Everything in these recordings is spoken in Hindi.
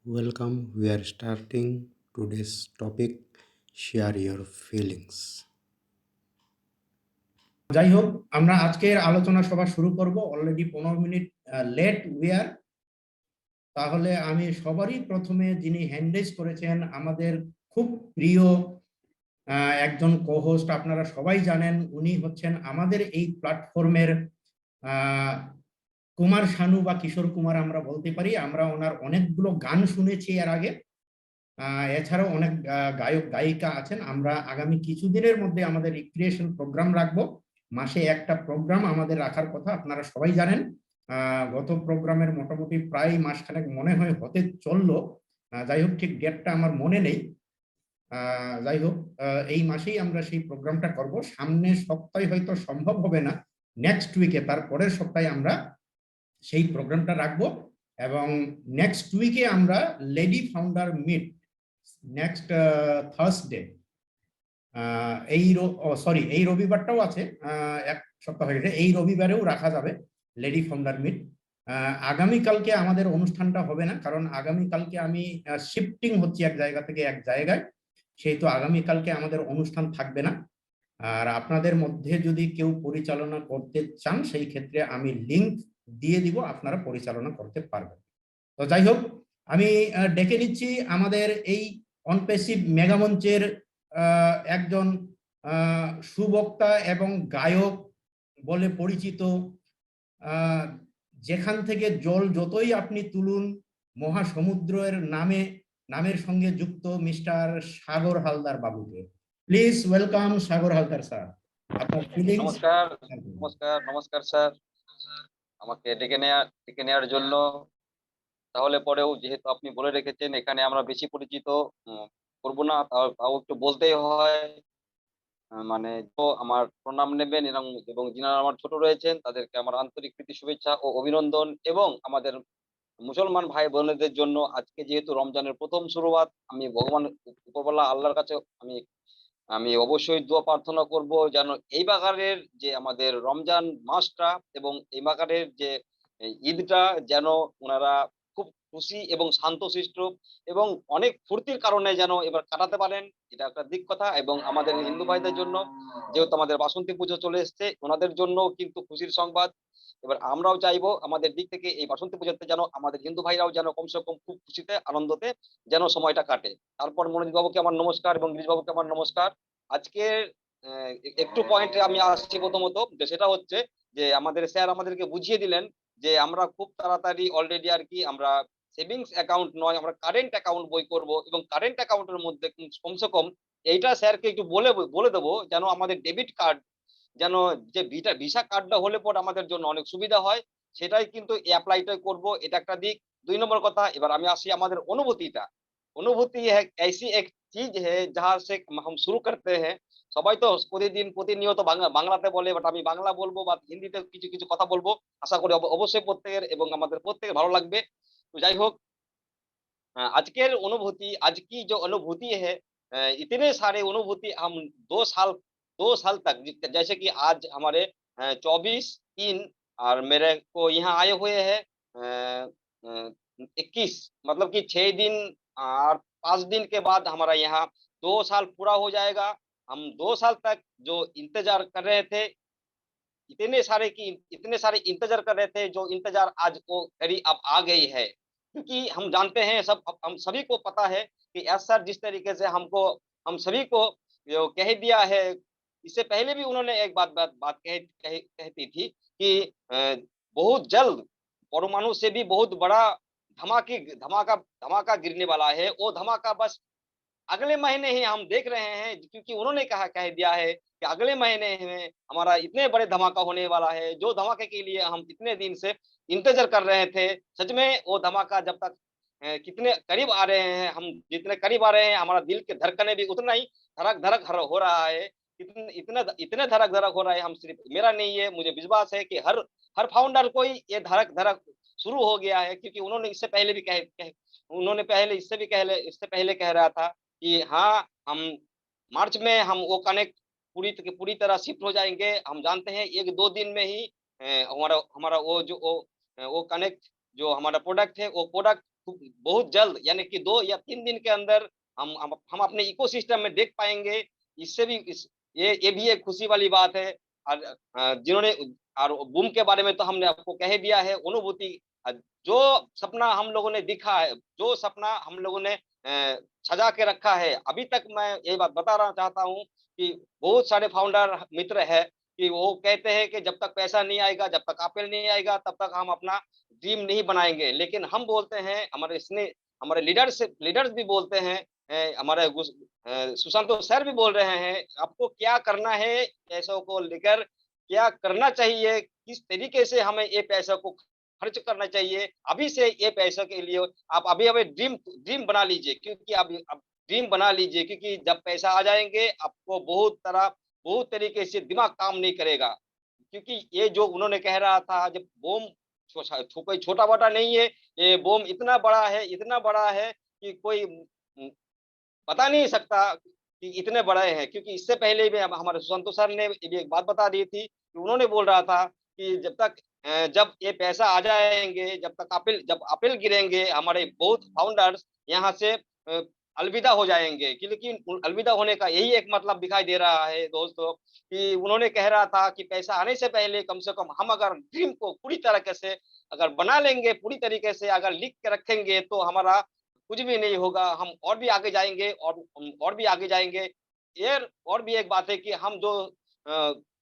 Welcome. We are starting today's topic. Share your feelings. যাই হোক, আমরা আজকের আলোচনা সভা শুরু করব। Already 15 minute late we are. তাহলে আমি সবারই প্রথমে যিনি হ্যান্ড রেজ করেছেন, আমাদের খুব প্রিয় একজন কো-হোস্ট, আপনারা সবাই জানেন উনি হচ্ছেন আমাদের এই প্ল্যাটফর্মের কুমার শানু বা কিশোর কুমার আমরা বলতে পারি। আমরা ওনার অনেকগুলো গান শুনেছি এর আগে। এছাড়াও অনেক গায়ক গায়িকা আছেন। আমরা আগামী কিছুদিনের মধ্যে আমাদের রিক্রিয়েশন প্রোগ্রাম রাখবো। মাসে একটা প্রোগ্রাম আমাদের রাখার কথা, আপনারা সবাই জানেন। গত প্রোগ্রামের মোটামুটি প্রায় মাসখানেক মনে হয় হতে চললো। যাই হোক, ঠিক ডেটটা আমার মনে নেই। যাই হোক, এই মাসেই আমরা সেই প্রোগ্রামটা করব। সামনের সপ্তাহে হয়তো সম্ভব হবে না, নেক্সট উইকে, তারপরের সপ্তাহে আমরা সেই প্রোগ্রামটা রাখবো। এবং নেক্সট উইকে আমরা lady founder meet next Thursday, এই রবিবারটাও আছে, এক সপ্তাহ হয়ে গেছে, এই রবিবারেও রাখা যাবে লেডি ফাউন্ডার মিট। আগামীকালকে আমাদের অনুষ্ঠানটা হবে না, কারণ আগামীকালকে আমি শিফটিং হচ্ছি এক জায়গা থেকে এক জায়গায়, সেহেতু আগামীকালকে আমাদের অনুষ্ঠান থাকবে না। আর আপনাদের মধ্যে যদি কেউ পরিচালনা করতে চান, সেই ক্ষেত্রে আমি লিংক দিয়ে দিব, আপনারা পরিচালনা করতে পারবেন। তো যাই হোক, আমি ডেকে নিচ্ছি আমাদের এই অনপেসিভ মেগামঞ্চের একজন সুবক্তা এবং গায়ক বলে পরিচিত। যেখান থেকে জল যতই আপনি তুলুন, মহাসমুদ্রের নামের সঙ্গে যুক্ত মিস্টার সাগর হালদার বাবুকে। Please welcome Sagar Haldar sir, আপনার ফিলিংস। নমস্কার নমস্কার নমস্কার স্যার, আমাকে ডেকে নেওয়ার জন্য। তাহলে পরেও যেহেতু আপনি বলে রেখেছেন এখানে আমরা বেশি পরিচিত করব না, তাও একটু বলতেই হয়। মানে তো আমার প্রণাম নেবেন, এবং যিনারা আমার ছোট রয়েছেন তাদেরকে আমার আন্তরিক প্রীতি শুভেচ্ছা ও অভিনন্দন। এবং আমাদের মুসলমান ভাই বোনেদের জন্য আজকে যেহেতু রমজানের প্রথম শুরুয়াত, আমি ভগবান উপরওয়ালা আল্লাহর কাছে আমি আমি অবশ্যই দোয়া প্রার্থনা করব যেন এই বাগানের যে আমাদের রমজান মাসটা এবং এই বাগানের যে ঈদটা যেন ওনারা খুব খুশি এবং শান্তশিষ্ট এবং অনেক ফুর্তির কারণে যেন এবার কাটাতে পারেন। এটা একটা দিক কথা। এবং আমাদের হিন্দু ভাইদের জন্য যেহেতু আমাদের বাসন্তী পুজো চলে এসছে, ওনাদের জন্য কিন্তু খুশির সংবাদ। এবার আমরাও চাইবো আমাদের দিক থেকে এই বাসন্তী পুজোতে যেন আমাদের হিন্দু ভাইরাও যেন কমসে কম খুব খুশিতে আনন্দতে যেন সময়টা কাটে। তারপর মনোজ বাবুকে আমার নমস্কার এবং গিরিশ বাবুকে আমার নমস্কার। আজকে একটু পয়েন্টে আমি আসছি। প্রথমত যে সেটা হচ্ছে যে আমাদের স্যার আমাদেরকে বুঝিয়ে দিলেন যে আমরা খুব তাড়াতাড়ি অলরেডি আর কি আমরা সেভিংস অ্যাকাউন্ট নয়, আমরা কারেন্ট অ্যাকাউন্ট বই করব। এবং কারেন্ট অ্যাকাউন্টের মধ্যে কমসে কম এইটা স্যারকে একটু বলে দেবো যেন আমাদের ডেবিট কার্ড যেন যে ভিসা কার্ডটা হলে পর আমাদের জন্য অনেক সুবিধা হয়, সেটাই কিন্তু অ্যাপ্লাইটাই করব। এটা একটা দিক। 2 নম্বর কথা, এবার আমি আসি আমাদের অনুভূতিটা। অনুভূতি এক ऐसी एक चीज है जहाँ से हम शुरू करते हैं। সবাই তো প্রতিনিয়ত বাংলাতে বলে, বাট আমি বাংলা বলবো বা হিন্দিতে কিছু কিছু কথা বলবো। আশা করি অবশ্যই প্রত্যেকের এবং আমাদের প্রত্যেকের ভালো লাগবে। তো যাই হোক, आज की जो अनुभूति है, इतने सारे अनुभूति हम 2 साल तक जैसे कि आज हमारे 24/3 और मेरे को यहाँ आए हुए हैं 21, मतलब कि 6 दिन और 5 दिन के बाद हमारा यहाँ 2 साल पूरा हो जाएगा। हम 2 साल तक जो इंतज़ार कर रहे थे, इतने सारे इंतज़ार कर रहे थे, जो इंतज़ार आज वो घड़ी अब आ गई है। क्योंकि हम जानते हैं, हम सभी को पता है कि एस सर जिस तरीके से हम सभी को जो कह दिया है, इससे पहले भी उन्होंने एक बात कहती थी कि बहुत जल्द परमाणु से भी बहुत बड़ा धमाका धमाका गिरने वाला है। वो धमाका बस अगले महीने ही हम देख रहे हैं, क्योंकि उन्होंने कह दिया है कि अगले महीने में हमारा इतने बड़े धमाका होने वाला है, जो धमाके के लिए हम इतने दिन से इंतजार कर रहे थे। सच में वो धमाका जब तक कितने करीब आ रहे हैं, हम जितने करीब आ रहे हैं, हमारा दिल के धड़कने भी उतना ही धड़क हो रहा है। इतने धड़क हो रहा है। हम सिर्फ मेरा नहीं है, मुझे विश्वास है कि हर फाउंडर को ही ये धड़क शुरू हो गया है। क्योंकि उन्होंने इससे पहले भी उन्होंने पहले इससे पहले कह रहा था कि हाँ, हम मार्च में हम वो कनेक्ट पूरी तरह शिफ्ट हो जाएँगे। हम जानते हैं 1-2 दिन में ही हमारा हमारा वो कनेक्ट जो हमारा प्रोडक्ट है, वो प्रोडक्ट बहुत जल्द यानी कि 2 या 3 दिन के अंदर हम अपने इकोसिस्टम में देख पाएँगे। इससे भी ये भी एक खुशी वाली बात है। और जिन्होंने और बूम के बारे में तो हमने आपको कह दिया है, अनुभूति जो सपना हम लोगों ने देखा है, जो सपना हम लोगों ने सजा के रखा है, अभी तक मैं ये बात बताना चाहता हूँ कि बहुत सारे फाउंडर मित्र हैं कि वो कहते हैं कि जब तक पैसा नहीं आएगा, जब तक एप्पल नहीं आएगा, तब तक हम अपना ड्रीम नहीं बनाएँगे। लेकिन हम बोलते हैं, हमारे लीडर्स भी बोलते हैं, हमारे सुशांत सर भी बोल रहे हैं, आपको क्या करना है, पैसों को लेकर क्या करना चाहिए, किस तरीके से हमें ये पैसों को खर्च करना चाहिए। अभी से ये पैसों के लिए आप अभी ड्रीम ड्रीम बना लीजिए, क्योंकि अब ड्रीम बना लीजिए, क्योंकि जब पैसा आ जाएँगे आपको बहुत तरीके से दिमाग काम नहीं करेगा। क्योंकि ये जो उन्होंने कह रहा था, जब बम कोई छोटा-मोटा नहीं है, ये बम इतना बड़ा है कि कोई बता नहीं सकता कि इतने बड़े हैं। क्योंकि इससे पहले भी हम हमारे सुशांत सर ने ये एक बात बता दी थी कि उन्होंने बोल रहा था कि जब ये पैसा आ जाएँगे, जब एप्पल गिरेंगे, हमारे बहुत फाउंडर्स यहाँ से अलविदा हो जाएँगे। कि लेकिन अलविदा होने का यही एक मतलब दिखाई दे रहा है दोस्तों, कि उन्होंने कह रहा था कि पैसा आने से पहले कम से कम हम अगर ड्रीम को पूरी तरीके से अगर बना लेंगे, पूरी तरीके से अगर लिख के रखेंगे, तो हमारा कुछ भी नहीं होगा, हम और भी आगे जाएँगे और भी आगे जाएँगे। ये और भी एक बात है कि हम जो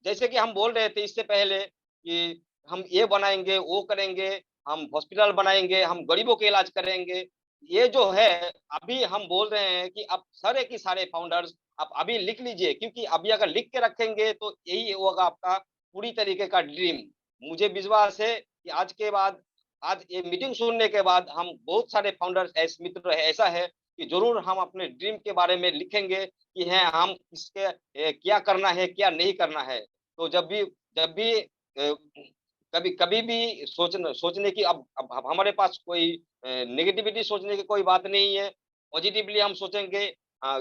जैसे कि हम बोल रहे थे इससे पहले कि हम ये बनाएँगे, वो करेंगे, हम हॉस्पिटल बनाएँगे, हम गरीबों के इलाज करेंगे। ये जो है, अभी हम बोल रहे हैं कि अब सारे के सारे फाउंडर्स आप अभी लिख लीजिए, क्योंकि अभी अगर लिख के रखेंगे तो यही होगा आपका पूरी तरीके का ड्रीम। मुझे विश्वास है कि आज ये मीटिंग सुनने के बाद हम बहुत सारे फाउंडर्स ऐसे मित्र ऐसा है कि ज़रूर हम अपने ड्रीम के बारे में लिखेंगे कि हैं हम इसके क्या करना है, क्या नहीं करना है। तो जब भी कभी कभी भी सोचने की अब हमारे पास कोई नेगेटिविटी सोचने की कोई बात नहीं है। पॉजिटिवली हम सोचेंगे।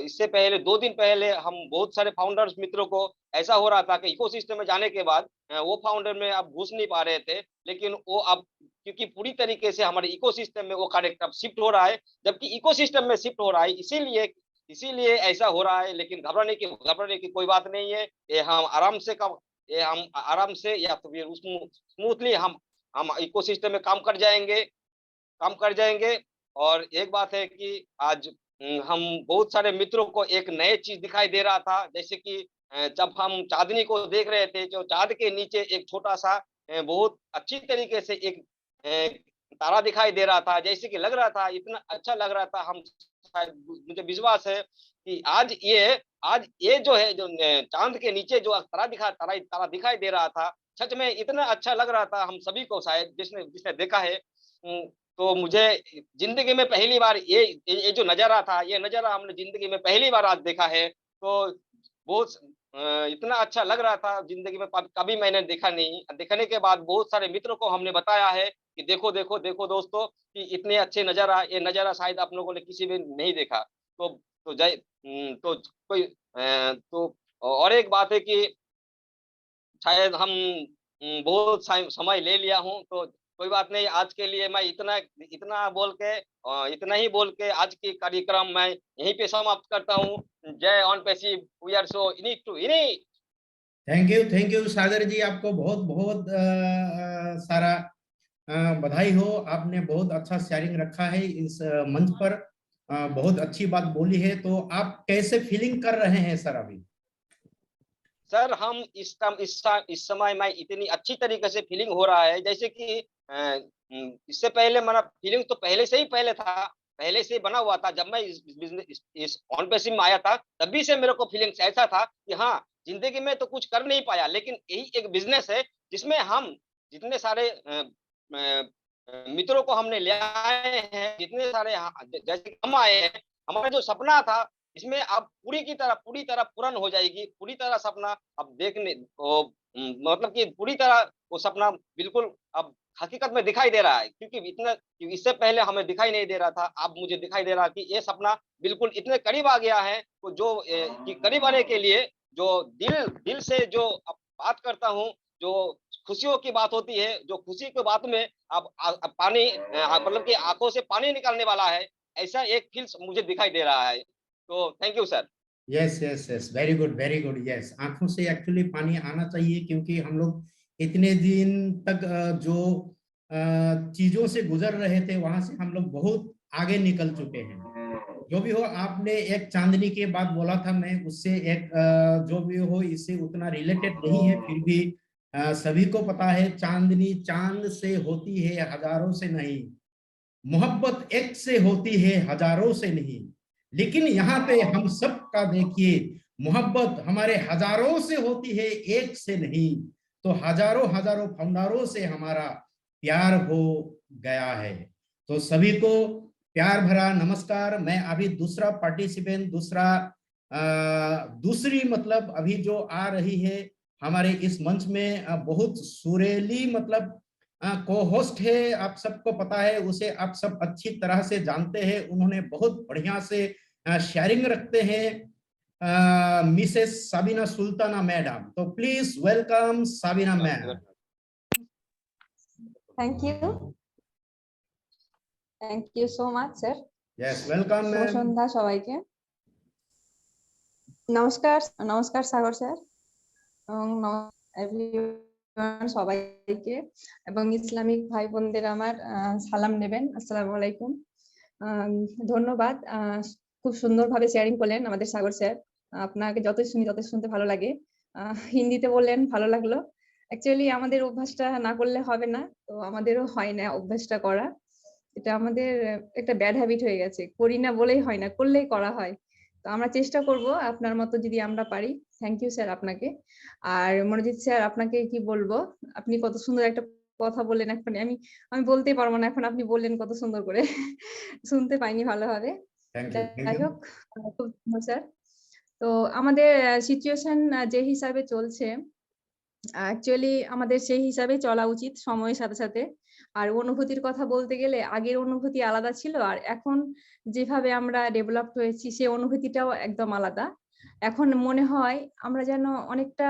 इससे पहले 2 दिन पहले हम बहुत सारे फाउंडर्स मित्रों को ऐसा हो रहा था कि इकोसिस्टम में जाने के बाद वो फाउंडर में अब घुस नहीं पा रहे थे। लेकिन वो अब क्योंकि पूरी तरीके से हमारे इकोसिस्टम में वो करेक्ट अब शिफ्ट हो रहा है, जबकि इकोसिस्टम में शिफ्ट हो रहा है, इसीलिए ऐसा हो रहा है। लेकिन घबराने की कोई बात नहीं है। ये हम आराम से या तो फिर स्मूथली हम इकोसिस्टम में काम कर जाएँगे। और एक बात है कि आज हम बहुत सारे मित्रों को एक नए चीज़ दिखाई दे रहा था, जैसे कि जब हम चाँदनी को देख रहे थे, जो चाँद के नीचे एक छोटा-सा बहुत अच्छी तरीके से एक तारा दिखाई दे रहा था, जैसे कि लग रहा था, इतना अच्छा लग रहा था। हम शायद मुझे विश्वास है कि आज ये जो है, जो चाँद के नीचे जो तारा दिखाई दे रहा था, सच में इतना अच्छा लग रहा था हम सभी को, शायद जिसने देखा है। तो मुझे ज़िंदगी में पहली बार ये जो नज़ारा था, ये नज़ारा हमने ज़िंदगी में पहली बार आज देखा है। तो बहुत इतना अच्छा लग रहा था, ज़िंदगी में कभी मैंने देखा नहीं। देखने के बाद बहुत सारे मित्रों को हमने बताया है कि देखो, देखो, देखो दोस्तों, कि इतने अच्छे ये नज़ारा शायद आप लोगों ने किसी भी नहीं देखा। तो तो जय तो कोई तो और एक बात है कि शायद हम बहुत समय ले लिया हूँ, तो कोई बात नहीं। आज के लिए मैं इतना ही बोल के आज की कार्यक्रम मैं यहीं पे समाप्त करता हूँ। जय on passive, we are so in it to win it. Thank you Sagar ji, आपको बहुत बहुत सारा बधाई हो। आपने बहुत अच्छा शेयरिंग रखा है इस मंच पर। बहुत अच्छी बात बोली है। तो आप कैसे फीलिंग कर रहे हैं सर अभी? सर, हम इस समय मैं इतनी अच्छी तरीके से फीलिंग हो रहा है, जैसे कि इससे पहले मेरा फीलिंग तो पहले था, पहले से ही बना हुआ था। जब मैं इस ऑन पैसिव में आया था, तभी से मेरे को फीलिंग्स ऐसा था कि हाँ, ज़िंदगी में तो कुछ कर नहीं पाया, लेकिन यही एक बिज़नेस है जिसमें हम जितने सारे मित्रों को हमने ले आए हैं, जितने सारे जैसे हम आए हैं, हमारा जो सपना था, इसमें अब पूरी तरह पूर्ण हो जाएगी। पूरी तरह सपना अब मतलब कि पूरी तरह वो सपना बिल्कुल अब हकीकत में दिखाई दे रहा है, क्योंकि इससे पहले हमें दिखाई नहीं दे रहा था। अब मुझे दिखाई दे रहा है कि ये सपना बिल्कुल इतने करीब आ गया है, तो कि करीब आने के लिए जो दिल दिल से जो अब बात करता हूँ, जो खुशियों की बात होती है, जो खुशी की बात में अब पानी मतलब कि आँखों से पानी निकलने वाला है, ऐसा एक फील्स मुझे दिखाई दे रहा है। तो thank you sir. Yes yes yes, very good very good. Yes, आंखों से एक्चुअली पानी आना चाहिए, क्योंकि हम लोग इतने दिन तक जो चीजों से गुजर रहे थे, वहां से हम लोग बहुत आगे निकल चुके हैं। जो भी हो, आपने एक चांदनी की बात बोला था, मैं उससे एक जो भी हो, इससे उतना रिलेटेड नहीं है, फिर भी सभी को पता है, चांदनी चांद से होती है, हजारों से नहीं। मोहब्बत एक से होती है, हजारों से नहीं। लेकिन यहाँ पे हम सब का देखिए, मोहब्बत हमारे हजारों से होती है, एक से नहीं। तो हजारों हजारों फंडारों से हमारा प्यार हो गया है। तो सभी को प्यार भरा नमस्कार। मैं अभी दूसरा पार्टिसिपेंट, दूसरी मतलब अभी जो आ रही है हमारे इस मंच में, बहुत सुरेली मतलब को होस्ट है, आप सबको पता है उसे, आप सब अच्छी तरह से जानते हैं। उन्होंने बहुत बढ़िया से शेयरिंग रखते हैं, मिसेस साबिना सुल्ताना मैडम। तो please welcome Sabina ma'am. Thank you so much sir. Yes, welcome শুভ मैम। সন্ধ্যা সবাইকে। নমস্কার, নমস্কার সাগর স্যার এবং এভরিওয়ান সবাইকে, এবং ইসলামিক ভাই বোনদের আমার সালাম নেবেন, আসসালামু আলাইকুম। ধন্যবাদ, খুব সুন্দরভাবে শেয়ারিং করলেন আমাদের সাগর স্যার। আপনাকে যতই শুনি ততই শুনতে ভালো লাগে। হিন্দিতে বললেন, ভালো লাগলো। অ্যাকচুয়ালি আমাদের অভ্যাসটা না করলে হবে না, তো আমাদেরও হয় না অভ্যাসটা করা। এটা আমাদের একটা ব্যাড হ্যাবিট হয়ে গেছে, করি না বলেই হয় না, করলেই করা হয়। তো আমরা চেষ্টা করব আপনার মতো যদি আমরা পারি। থ্যাংক ইউ স্যার আপনাকে। আর মনোজিৎ স্যার, আপনাকে কি বলবো, আপনি কত সুন্দর একটা কথা বললেন এখন, আমি বলতেই পারবো না, এখন আপনি বললেন কত সুন্দর করে, শুনতে পাইনি ভালোভাবে। थैंक यू थैंक যাই यू। হোক, খুব সুন্দর স্যার। তো আমাদের সিচুয়েশন যে হিসাবে চলছে, অ্যাকচুয়ালি আমাদের সেই হিসাবে চলা উচিত সময়ের সাথে সাথে। আর অনুভূতির কথা বলতে গেলে, আগের অনুভূতি আলাদা ছিল, আর এখন যেভাবে আমরা ডেভেলপড হয়েছি সেই অনুভূতিটাও একদম আলাদা। এখন মনে হয় আমরা যেন অনেকটা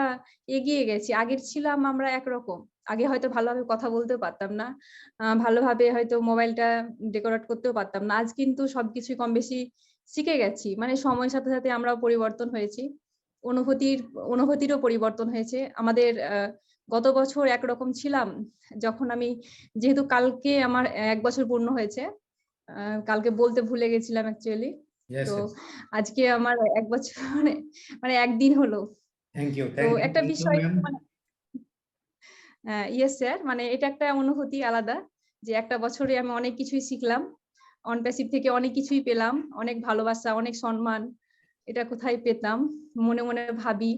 এগিয়ে গেছি। আগের ছিলাম আমরা একরকম, আগে হয়তো ভালোভাবে কথা বলতেও পারতাম না, ভালোভাবে হয়তো মোবাইলটা ডেকোরেট করতেও পারতাম না। আজ কিন্তু সবকিছু কম বেশি শিখে গেছি, মানে সময়ের সাথে সাথে আমরাও পরিবর্তন হয়েছি, অনুভূতিরও পরিবর্তন হয়েছে আমাদের। গত বছর একরকম ছিলাম, যখন আমি, যেহেতু কালকে আমার 1 বছর পূর্ণ হয়েছে, কালকে বলতে ভুলে গেছিলাম অ্যাকচুয়ালি। यस তো यस, আজকে আমার 1 বছর মানে একদিন হলো। थैंक यू তো একটা थैंक यू বিষয়, मैम। ইয়েস স্যার, মানে এটা একটা অনুভূতি আলাদা, যে একটা বছরে আমি অনেক কিছুই শিখলাম, অনপ্যাসিভ থেকে অনেক কিছুই পেলাম, অনেক ভালোবাসা, অনেক সম্মান। এটা কোথায় পেতাম? মনে মনে ভাবি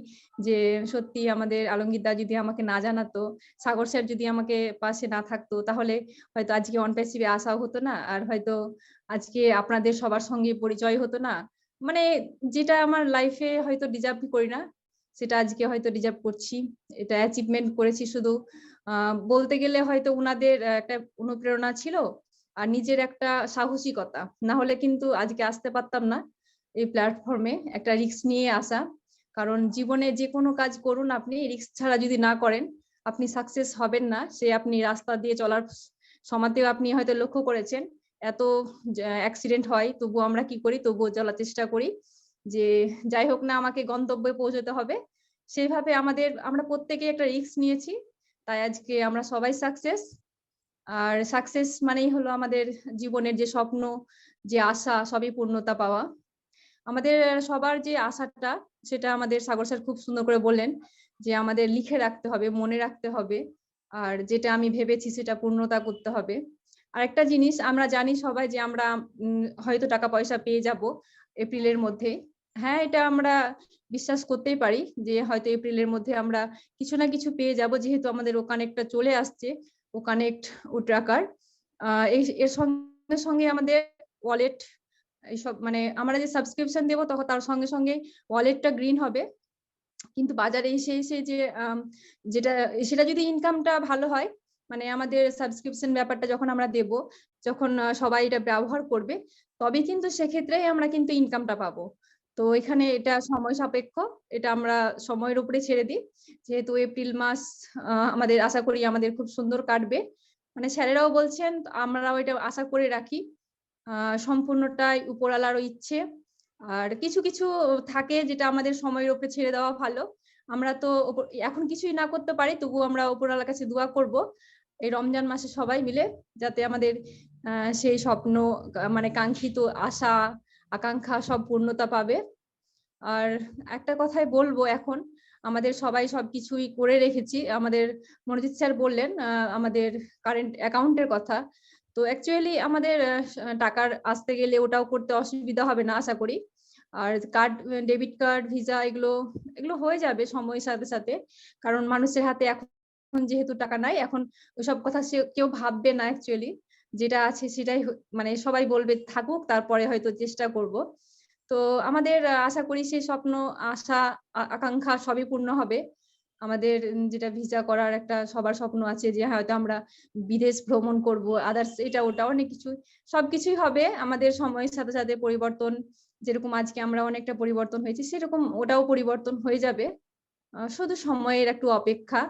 যে সত্যি আমাদের আলমগীর দা যদি আমাকে না জানাতো, সাগর স্যার যদি আমাকে পাশে না থাকতো, তাহলে হয়তো আজকে অনপ্যাসিভে আসাও হতো না, আর হয়তো আজকে আপনাদের সবার সঙ্গে পরিচয় হতো না। মানে যেটা আমার লাইফে হয়তো ডিজার্ভ করি না, সেটা আজকে হয়তো ডিজার্ভ করছি। এটা অ্যাচিভমেন্ট করেছি শুধু বলতে গেলে হয়তো উনাদের একটা অনুপ্রেরণা ছিল, আর নিজের একটা সাহসিকতা, না হলে কিন্তু আজকে আসতে পারতাম না এই প্ল্যাটফর্মে। একটা রিস্ক নিয়ে আসা, কারণ জীবনে যে কোনো কাজ করুন, আপনি রিস্ক ছাড়া যদি না করেন, আপনি সাকসেস হবেন না। সে আপনি রাস্তা দিয়ে চলার সময়তেও আপনি হয়তো লক্ষ্য করেছেন, এত অ্যাক্সিডেন্ট হয়, তবুও আমরা কি করি, তবুও চলার চেষ্টা করি, যে যাই হোক না, আমাকে গন্তব্যে পৌঁছতে হবে। সেইভাবে আমরা প্রত্যেকেই একটা রিস্ক নিয়েছি, তাই আজকে আমরা সবাই সাকসেস। আর সাকসেস মানেই হলো আমাদের জীবনের যে স্বপ্ন, যে আশা, সবই পূর্ণতা পাওয়া। আমাদের সবার যে আশাটা, সেটা আমাদের সাগর স্যার খুব সুন্দর করে বললেন, যে আমাদের লিখে রাখতে হবে, মনে রাখতে হবে, আর যেটা আমি ভেবেছি সেটা পূর্ণতা করতে হবে। আর একটা জিনিস আমরা জানি সবাই, যে আমরা হয়তো টাকা পয়সা পেয়ে যাব এপ্রিলের মধ্যে। হ্যাঁ, এটা আমরা বিশ্বাস করতেই পারি যে হয়তো এপ্রিলের মধ্যে আমরা কিছু না কিছু পেয়ে যাব, যেহেতু আমাদের ও কানেক্টটা চলে আসছে, ও কানেক্ট, ও ট্রাকার। এর সঙ্গে সঙ্গে আমাদের ওয়ালেট, এইসব, মানে আমরা যে সাবস্ক্রিপশন দেবো, তখন তার সঙ্গে সঙ্গে ওয়ালেটটা গ্রিন হবে। কিন্তু বাজারে এসে এসে যে যেটা, সেটা যদি ইনকামটা ভালো হয়, মানে আমাদের সাবস্ক্রিপশন ব্যাপারটা যখন আমরা দেব, যখন সবাই এটা ব্যবহার করবে, তবে কিন্তু সেক্ষেত্রে আমরা কিন্তু ইনকামটা পাবো। তো এখানে এটা সময় সাপেক্ষ, এটা আমরা সময়ের উপরে ছেড়ে দিই। যেহেতু এপ্রিল মাস আমাদের আশা করি আমাদের খুব সুন্দর কাটবে, মানে স্যারেরাও বলছেন, আমরাও এটা আশা করে রাখি। সম্পূর্ণটাই উপরওয়ালারও ইচ্ছে। আর কিছু কিছু থাকে যেটা আমাদের সময়ের উপরে ছেড়ে দেওয়া ভালো। আমরা তো এখন কিছুই না করতে পারি, তবুও আমরা উপরওয়ালার কাছে দোয়া করব এই রমজান মাসে সবাই মিলে, যাতে আমাদের সেই স্বপ্ন, মানে কাঙ্ক্ষিত আশা আকাঙ্ক্ষা সব পূর্ণতা পাবে। আর একটা কথাই বলবো, এখন আমাদের সবাই সবকিছুই করে রেখেছি। আমাদের মনোজিৎ স্যার বললেন আমাদের কারেন্ট অ্যাকাউন্টের কথা। তো অ্যাকচুয়ালি আমাদের টাকার আসতে গেলে ওটাও করতে অসুবিধা হবে না আশা করি। আর কার্ড, ডেবিট কার্ড, ভিসা, এগুলো এগুলো হয়ে যাবে সময়ের সাথে সাথে। কারণ মানুষের হাতে এখন যেহেতু টাকা নাই, এখন ওইসব কথা কেউ ভাববে না। অ্যাকচুয়ালি যেটা আছে সেটাই মানে সবাই বলবে থাকুক, তারপরে হয়তো চেষ্টা করব। তো আমাদের আশা করি সেই স্বপ্ন, আশা, আকাঙ্ক্ষা সবই পূর্ণ হবে। আমাদের যেটা ভিসা করার একটা সবার স্বপ্ন আছে, যে হয়তো আমরা বিদেশ ভ্রমণ করব, আদার্স এটা ওটা অনেক কিছু, সবকিছুই হবে আমাদের সময়ের সাথে সাথে পরিবর্তন। যেরকম আজকে আমরা অনেকটা পরিবর্তন হয়েছি, সেরকম ওটাও পরিবর্তন হয়ে যাবে। শুধু সময়ের একটু অপেক্ষা।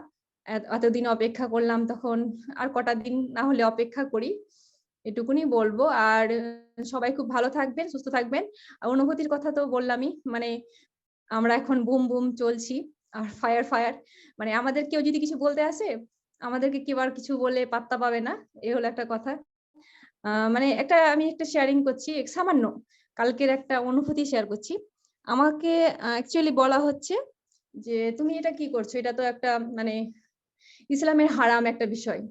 এতদিন অপেক্ষা করলাম, তখন আর কটা দিন না হলে অপেক্ষা করি, এটুকুনি বলবো। আর সবাই খুব ভালো থাকবেন, সুস্থ থাকবেন। অনুভূতির কথা তো বললামই, মানে আমরা এখন বুম বুম চলছি, আর ফায়ার ফায়ার, মানে আমাদের কেউ যদি কিছু বলতে আসে, আমাদেরকে কেউ আর কিছু বলে পাত্তা পাবে না, এই হলো একটা কথা। মানে আমি একটা শেয়ারিং করছি সামান্য, কালকের একটা অনুভূতি শেয়ার করছি। আমাকে অ্যাকচুয়ালি বলা হচ্ছে যে তুমি এটা কি করছো, এটা তো একটা মানে ইসলামের হারাম একটা বিষয়।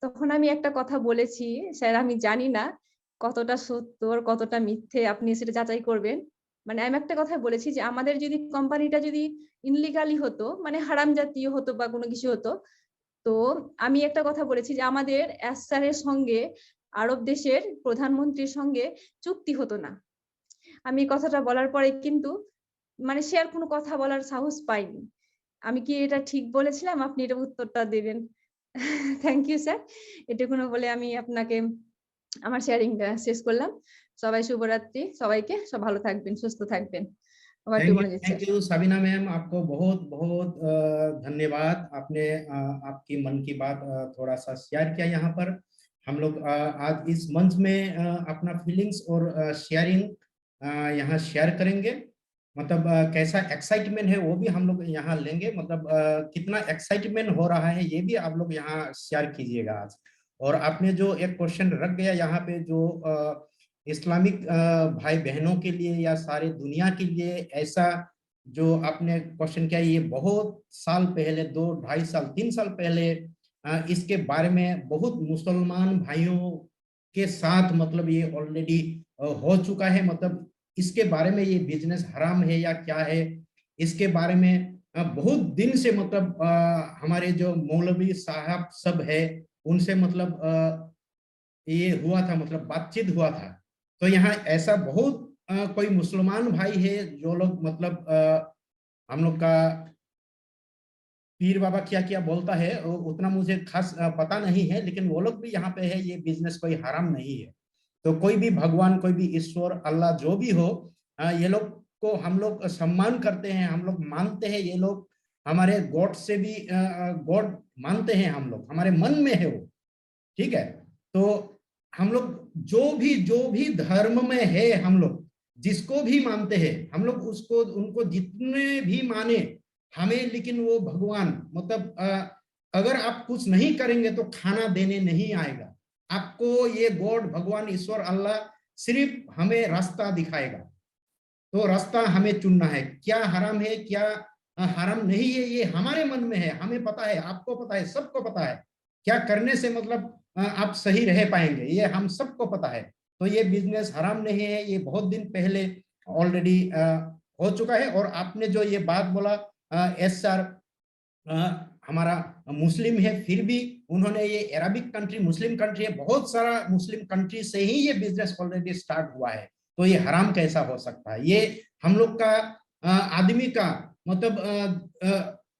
তখন আমি একটা কথা বলেছি, স্যার আমি জানি না কতটা সত্য আর কতটা মিথ্যে, আপনি সেটা যাচাই করবেন। মানে আমি একটা কথা বলেছি যে আমাদের যদি কোম্পানিটা যদি ইনলিগালি হতো, মানে হারাম জাতীয় হতো বা কোনো কিছু হতো, তো আমি একটা কথা বলেছি যে আমাদের স্যারের সঙ্গে আরব দেশের প্রধানমন্ত্রীর সঙ্গে চুক্তি হতো না। আমি কথাটা বলার পরে কিন্তু মানে সে আর কোনো কথা বলার সাহস পাইনি। আমি কি এটা ঠিক বলেছিলাম? আপনি এটা উত্তরটা দেবেন। Thank you sir. এটুকুনো বলে আমি আপনাকে আমার শেয়ারিংটা শেষ করলাম। সবাই শুভরাত্রি, সবাইকে সব ভালো থাকবেন, সুস্থ থাকবেন। Over to Monojit sir. Thank you Sabina ma'am, आपको बहुत बहुत धन्यवाद। आपने आपकी मन की बात थोड़ा सा शेयर किया यहाँ पर। हम लोग आज इस मंच में अपना फीलिंग्स और शेयरिंग यहाँ शेयर करेंगे। मतलब कैसा एक्साइटमेंट है वो भी हम लोग यहाँ लेंगे। मतलब कितना एक्साइटमेंट हो रहा है ये भी आप लोग यहाँ शेयर कीजिएगा आज। और आपने जो एक क्वेश्चन रख गया यहाँ पे, जो इस्लामिक भाई बहनों के लिए या सारे दुनिया के लिए, ऐसा जो आपने क्वेश्चन किया, ये बहुत साल पहले, 2-2.5 साल 3 साल पहले इसके बारे में बहुत मुसलमान भाइयों के साथ मतलब ये ऑलरेडी हो चुका है। मतलब इसके बारे में ये बिजनेस हराम है या क्या है, इसके बारे में बहुत दिन से मतलब हमारे जो मौलवी साहब सब है उनसे मतलब ये हुआ था, मतलब बातचीत हुआ था। तो यहाँ ऐसा बहुत कोई मुसलमान भाई है जो लोग मतलब हम लोग का पीर बाबा क्या क्या बोलता है उतना मुझे खास पता नहीं है, लेकिन वो लोग भी यहाँ पे है, ये बिजनेस कोई हराम नहीं है। तो कोई भी भगवान, कोई भी ईश्वर, अल्लाह जो भी हो, ये लोग को हम लोग सम्मान करते हैं, हम लोग मानते हैं। ये लोग हमारे गॉड से भी गॉड मानते हैं हम लोग, हमारे मन में है वो, ठीक है। तो हम लोग जो भी धर्म में है, हम लोग जिसको भी मानते हैं, हम लोग उसको उनको जितने भी माने हमें, लेकिन वो भगवान मतलब अगर आप कुछ नहीं करेंगे तो खाना देने नहीं आएगा आपको। ये गॉड, भगवान, ईश्वर, अल्लाह सिर्फ हमें रास्ता दिखाएगा। तो रास्ता हमें चुनना है, क्या हराम है क्या हराम नहीं है, ये हमारे मन में है, हमें पता है, आपको पता है, सबको पता है क्या करने से मतलब आप सही रह पाएंगे, ये हम सबको पता है। तो ये बिजनेस हराम नहीं है, ये बहुत दिन पहले ऑलरेडी हो चुका है। और आपने जो ये बात बोला, एस सर हमारा मुस्लिम है, फिर भी उन्होंने ये अरबिक कंट्री, मुस्लिम कंट्री है, बहुत सारा मुस्लिम कंट्री से ही ये बिजनेस ऑलरेडी स्टार्ट हुआ है। तो ये हराम कैसा हो सकता है? ये हम लोग का आदमी का मतलब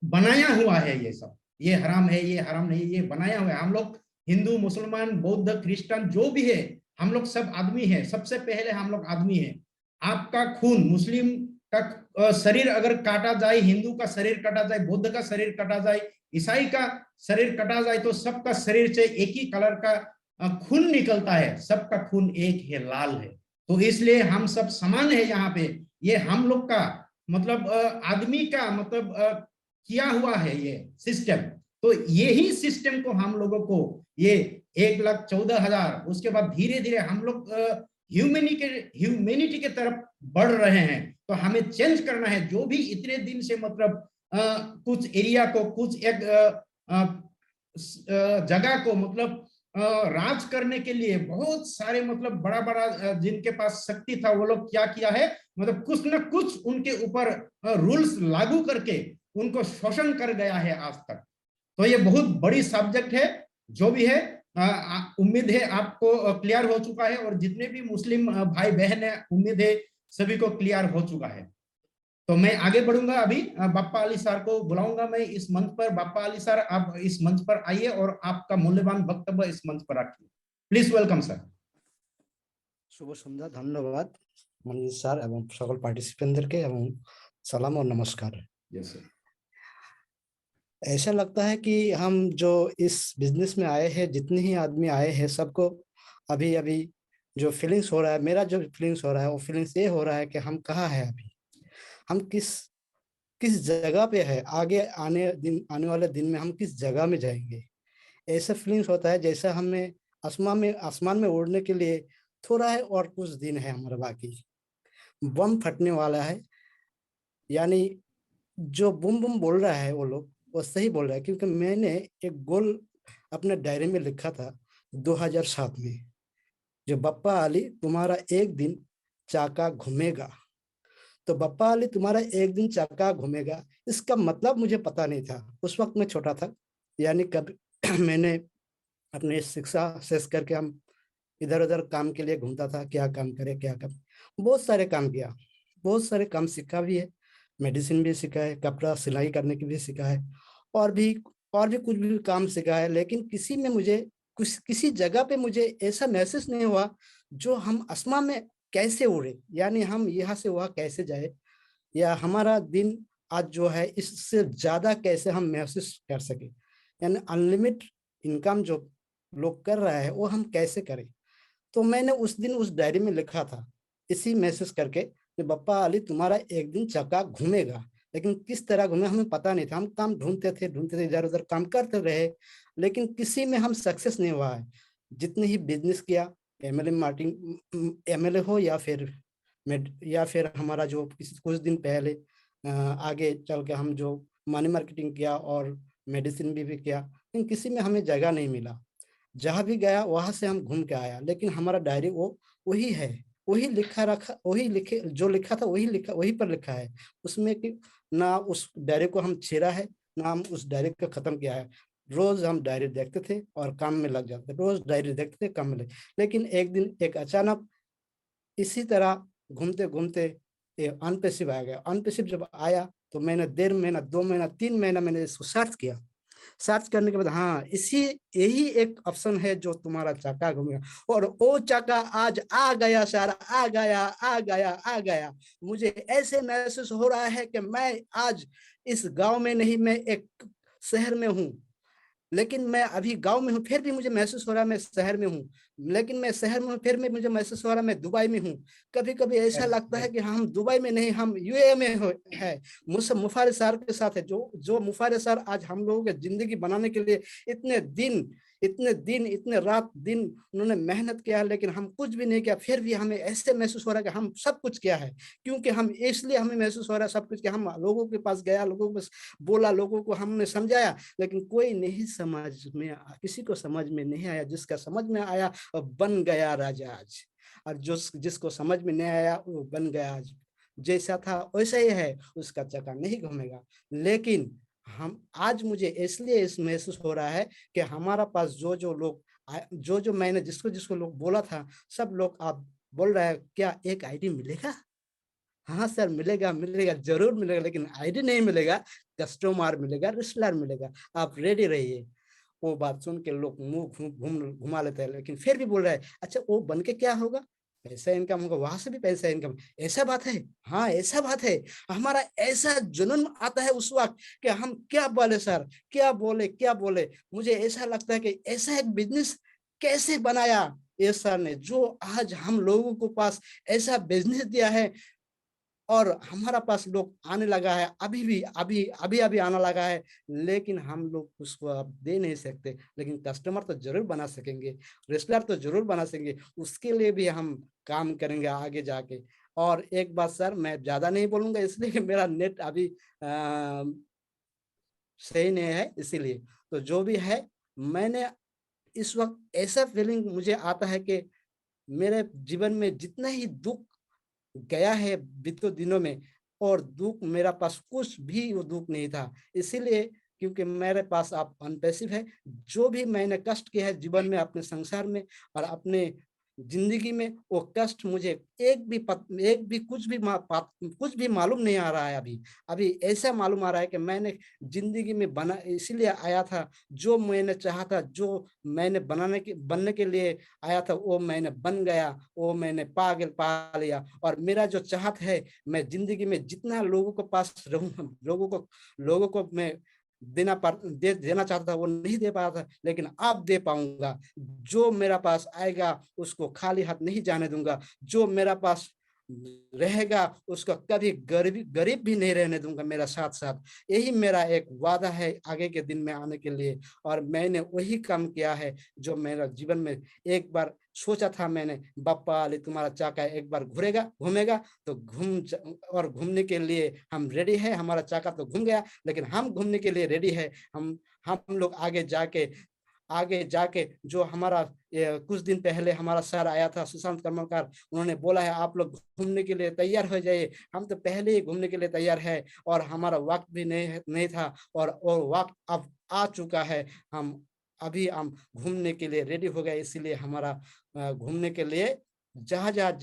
बनाया हुआ है ये सब। ये हराम है, ये हराम नहीं, ये बनाया हुआ है। हम लोग हिंदू, मुसलमान, बौद्ध, क्रिश्चियन जो भी है, हम लोग सब आदमी है। सबसे पहले हम लोग आदमी है। आपका खून, मुस्लिम का शरीर अगर काटा जाए, हिंदू का शरीर काटा जाए, बौद्ध का शरीर काटा जाए, ईसाई का शरीर काटा जाए, तो सबका शरीर से एक ही कलर का खून निकलता है, सबका खून एक है, लाल है। तो इसलिए हम सब समान है यहाँ पे। ये हम लोग का मतलब आदमी का मतलब किया हुआ है ये सिस्टम। तो यही सिस्टम को हम लोगों को ये 1,14,000 उसके बाद धीरे धीरे हम लोग ह्यूमैनिटी के तरफ बढ़ रहे हैं। तो हमें चेंज करना है। जो भी इतने दिन से मतलब कुछ एरिया को, कुछ एक जगह को मतलब राज करने के लिए बहुत सारे मतलब बड़ा बड़ा जिनके पास शक्ति था, वो लोग क्या किया है, मतलब कुछ न कुछ उनके ऊपर रूल्स लागू करके उनको शोषण कर गया है आज तक। तो ये बहुत बड़ी सब्जेक्ट है। जो भी है उम्मीद है आपको क्लियर हो चुका है, और जितने भी मुस्लिम भाई बहन है उम्मीद है सभी को क्लियर हो चुका है। तो मैं आगे बढ़ूंगा। अभी बाप्पा अली सर को बुलाऊंगा मैं इस मंच पर। बाप्पा अली सर, आप इस मंच पर आइए और आपका मूल्यवान वक्तव्य इस मंच पर रखिए। Please welcome sir. शुभ सन्ध्या, धन्यवाद मनीष सर एवं सकल पार्टिसिपेंट के एवं सलाम और नमस्कार। Yes sir. ऐसा लगता है कि हम जो इस बिजनेस में आए हैं, जितने ही आदमी आए हैं, सबको अभी अभी जो फीलिंग्स हो रहा है, मेरा जो फीलिंग्स हो रहा है वो फीलिंग्स ये हो रहा है कि हम कहाँ हैं अभी, हम किस जगह पे है, आगे आने वाले दिन में हम किस जगह में जाएंगे। ऐसा फीलिंग्स होता है जैसा हमें आसमान में उड़ने के लिए थोड़ा है और कुछ दिन है हमारा बाकी, बम फटने वाला है। यानी जो बुम बुम बोल रहा है वो लोग वो सही बोल रहा है, क्योंकि मैंने एक गोल अपने डायरी में लिखा था 2007 में, जो बप्पा अली तुम्हारा एक दिन चाका घूमेगा। तो बप्पा अली तुम्हारा एक दिन चाका घूमेगा, इसका मतलब मुझे पता नहीं था। उस वक्त मैं छोटा था, यानी कभी मैंने अपने शिक्षा शेष करके हम इधर उधर काम के लिए घूमता था, क्या काम करे क्या काम, बहुत सारे काम किया, बहुत सारे काम सीखा भी है, मेडिसिन भी सीखा है, कपड़ा सिलाई करने की भी सीखा है, और भी कुछ भी काम सीखा है। लेकिन किसी जगह पे मुझे ऐसा महसूस नहीं हुआ जो हम आसमान में कैसे उड़े, यानी हम यहाँ से वहाँ कैसे जाए, या हमारा दिन आज जो है इससे ज्यादा कैसे हम महसूस कर सके, यानी अनलिमिटेड इनकम जो लोग कर रहा है वो हम कैसे करें। तो मैंने उस दिन उस डायरी में लिखा था इसी मैसेज करके कि बप्पा अली तुम्हारा एक दिन चक्का घूमेगा। लेकिन किस तरह घूमे हमें पता नहीं था, हम काम ढूंढते थे, इधर उधर काम करते रहे, लेकिन किसी में हम सक्सेस नहीं हुआ है। जितने ही बिजनेस किया, एमएलए हो या फिर हमारा जो कुछ दिन पहले आगे चल के हम जो मनी मार्केटिंग किया और मेडिसिन भी किया, लेकिन किसी में हमें जगह नहीं मिला। जहां भी गया वहां से हम घूम के आया, लेकिन हमारा डायरी वही है, वही लिखे जो लिखा था वही पर लिखा है। उसमें कि ना उस डायरी को हम छेड़ा है, ना हम उस डायरी को खत्म किया है। रोज हम डायरी देखते थे और काम में लग जाते थे, रोज डायरी देखते थे, काम में लग। लेकिन एक दिन एक अचानक इसी तरह घूमते घूमते ये अनपेसिव आ गया। अनपेसिव जब आया तो मैंने 1.5 महीना 2 महीना 3 महीना मैंने इसको सर्च किया। सर्च करने के बाद हाँ, यही एक ऑप्शन है जो तुम्हारा चाका घूमेगा। और वो चाका आज आ गया सर, आ गया। मुझे ऐसे महसूस हो रहा है कि मैं आज इस गांव में नहीं, मैं एक शहर में हूँ। लेकिन मैं अभी गांव में हूँ, फिर भी मुझे महसूस हो रहा है मैं शहर में हूँ। लेकिन मैं शहर में हूँ, फिर भी मुझे महसूस हो रहा है मैं दुबई में हूँ। कभी कभी ऐसा लगता है कि हम दुबई में नहीं, हम यूएई में है। मुफार सर के साथ है, जो मुफार सर आज हम लोगों की जिंदगी बनाने के लिए इतने रात दिन उन्होंने मेहनत किया है, लेकिन हम कुछ भी नहीं किया। फिर भी हमें ऐसे महसूस हो रहा है कि हम सब कुछ किया है, क्योंकि हम इसलिए हमें महसूस हो रहा है सब कुछ, कि हम लोगों के पास गया, लोगों को बोला, लोगों को हमने समझाया, लेकिन कोई नहीं समझ में, किसी को समझ में नहीं आया। जिसका समझ में आया वो बन गया राजा आज, और जिसको समझ में नहीं आया वो बन गया आज। जैसा था वैसा ही है, उसका चक्का नहीं घूमेगा। लेकिन हम आज मुझे इसलिए इस महसूस हो रहा है कि हमारा पास जो लोग जो मैंने जिसको लोग बोला था, सब लोग आप बोल रहे हैं क्या एक आईडी मिलेगा। हाँ सर मिलेगा जरूर मिलेगा, लेकिन आईडी नहीं मिलेगा, कस्टमर मिलेगा, रिस्लर मिलेगा, आप रेडी रहिए। वो बात सुन के लोग मुंह घुमा लेते हैं, लेकिन फिर भी बोल रहे हैं अच्छा वो बन के क्या होगा, पैसा इनकम होगा, वहां से भी पैसा इनकम। ऐसा बात है, हाँ ऐसा बात है। हमारा ऐसा जुनून आता है उस वक्त कि हम क्या बोले सर, क्या बोले। मुझे ऐसा लगता है कि ऐसा एक बिजनेस कैसे बनाया ये सर ने, जो आज हम लोगों को पास ऐसा बिजनेस दिया है और हमारा पास लोग आने लगा है, अभी आने लगा है, लेकिन हम लोग उसको अब दे नहीं सकते। लेकिन कस्टमर तो जरूर बना सकेंगे, रेस्लर तो जरूर बना सकेंगे, उसके लिए भी हम काम करेंगे आगे जाके। और एक बात सर, मैं ज्यादा नहीं बोलूंगा इसलिए कि मेरा नेट अभी सही नहीं है, इसीलिए। तो जो भी है, मैंने इस वक्त ऐसा फीलिंग मुझे आता है कि मेरे जीवन में जितना ही दुख गया है बीते दिनों में, और दुख मेरा पास कुछ भी वो दुख नहीं था, इसीलिए क्योंकि मेरे पास आप अनपैसिव है। जो भी मैंने कष्ट किया है जीवन में, अपने संसार में और अपने जिंदगी में, वो कष्ट मुझे एक भी कुछ भी मालूम नहीं आ रहा है। अभी ऐसा मालूम आ रहा है कि मैंने जिंदगी में बना इसीलिए आया था, जो मैंने चाहा था, जो मैंने बनने के लिए आया था, वो मैंने बन गया, वो मैंने पा लिया। और मेरा जो चाहत है, मैं जिंदगी में जितना लोगों के पास रहूं, लोगों को मैं देना चाहता था, वो नहीं दे पाया था, लेकिन अब दे पाऊंगा। जो मेरा पास आएगा उसको खाली हाथ नहीं जाने दूंगा, जो मेरा पास रहेगा उसको कभी गरीब भी नहीं रहने दूंगा मेरा साथ साथ। यही मेरा एक वादा है आगे के दिन में आने के लिए, और मैंने वही काम किया है जो मेरा जीवन में एक बार सोचा था मैंने, बाप्पा अली तुम्हारा चाका एक बार घूमेगा तो और घूमने के लिए हम रेडी है। हमारा चाका तो घूम गया, लेकिन हम घूमने के लिए रेडी है। हम लोग आगे जाके जो हमारा कुछ दिन पहले हमारा सर आया था, सुशांत कर्मकार, उन्होंने बोला है आप लोग घूमने के लिए तैयार हो जाइए। हम तो पहले ही घूमने के लिए तैयार है, और हमारा वक्त भी नहीं था, और वक्त अब आ चुका है। हम घूमने के लिए रेडी हो गए, इसीलिए हमारा घूमने के लिए जहाँ जहाँ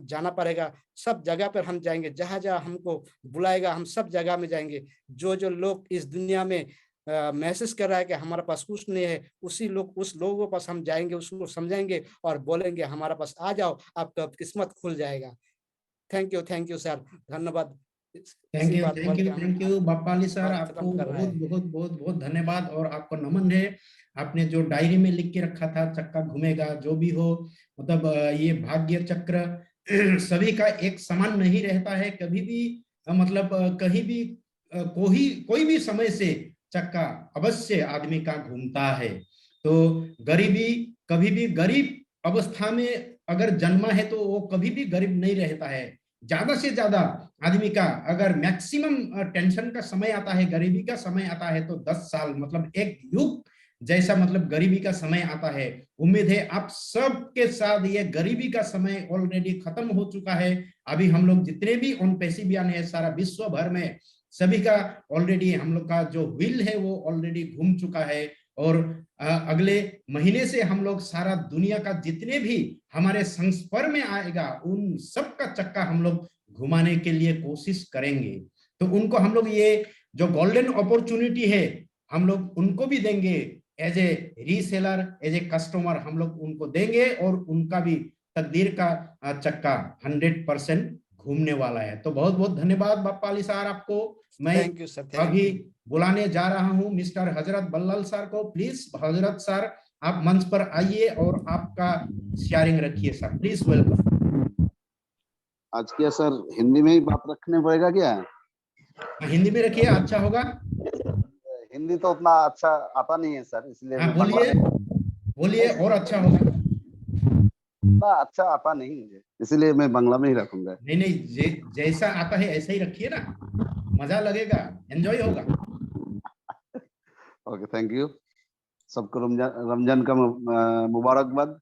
जाना पड़ेगा, सब जगह पर हम जाएंगे। जहाँ जहाँ हमको बुलाएगा हम सब जगह में जाएंगे। जो लोग इस दुनिया में मैसेज कर रहा है कि हमारे पास कुछ नहीं है, उस लोगों के पास हम जाएंगे, उसको समझाएंगे और बोलेंगे हमारे पास आ जाओ, आपका किस्मत खुल जाएगा। थैंक यू सर, धन्यवाद। इसी बात बोल के thank you Bappa Ali sir, बात आपको खत्म कर रहे हैं। बहुत धन्यवाद और आपको नमन है। आपने जो डायरी में लिख के रखा था, चक्का घूमेगा, जो भी हो, मतलब ये भाग्य चक्र सभी का एक समान नहीं रहता है कभी भी। मतलब कहीं भी कोई भी समय से चक्का अवश्य आदमी का घूमता है। तो गरीबी कभी भी, गरीब अवस्था में अगर जन्मा है तो वो कभी भी गरीब नहीं रहता है। ज्यादा से ज्यादा आदमी का अगर मैक्सिमम टेंशन का समय आता है, गरीबी का समय आता है, तो 10 साल मतलब एक युग जैसा मतलब गरीबी का समय आता है। उम्मीद है आप सबके साथ ये गरीबी का समय ऑलरेडी खत्म हो चुका है। अभी हम लोग जितने भी ऑन पैसिवियन है सारा विश्व भर में, सभी का ऑलरेडी हम लोग का जो व्हील है वो ऑलरेडी घूम चुका है। और अगले महीने से हम लोग सारा दुनिया का जितने भी हमारे संस्पर्श में आएगा उन सब का चक्का हम लोग घुमाने के लिए कोशिश करेंगे। तो उनको हम लोग ये जो गोल्डन अपॉर्चुनिटी है हम लोग उनको भी देंगे, as a reseller, as a customer हम लोग उनको देंगे, और उनका भी तकदीर का चक्का 100% घूमने वाला है। तो बहुत बहुत धन्यवाद बाप्पा अली सर आपको। मैं थैंक यू सर, अभी बुलाने जा रहा हूं मिस्टर हजरत बल्लाल सर को। प्लीज हजरत सर आप मंच पर आइए और आपका शेयरिंग रखिए सर, प्लीज वेलकम। आज क्या सर हिंदी में ही बात रखने पड़ेगा क्या? हिंदी में रखिए, अच्छा होगा। हिंदी तो उतना अच्छा आता नहीं है सर, इसलिए हाँ मैं बांग्ला बोलिए और अच्छा होगा। उतना अच्छा आता नहीं मुझे, इसलिए मैं बांग्ला में ही रखूंगा। नहीं, जैसा आता है ऐसा ही रखिए ना, मजा लगेगा, एंजॉय होगा। Okay, thank you. सबको रमजान का मुबारकबाद।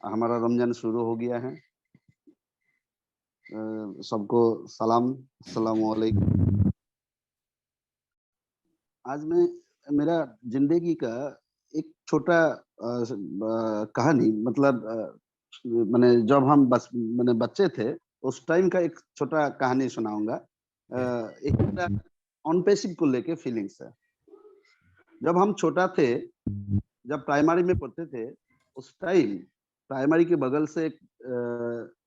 हमारा रमजान शुरू हो गया है। सबको सलाम, अस्सलाम वालेकुम। आज मैं मेरा जिंदगी का एक छोटा कहानी, मतलब मैंने जब हम बच्चे थे उस टाइम का एक छोटा कहानी सुनाऊंगा। एक ऑन पैसिव को लेके फीलिंग्स है। जब हम छोटा थे, जब प्राइमरी में पढ़ते थे, उस टाइम प्राइमरी के बगल से एक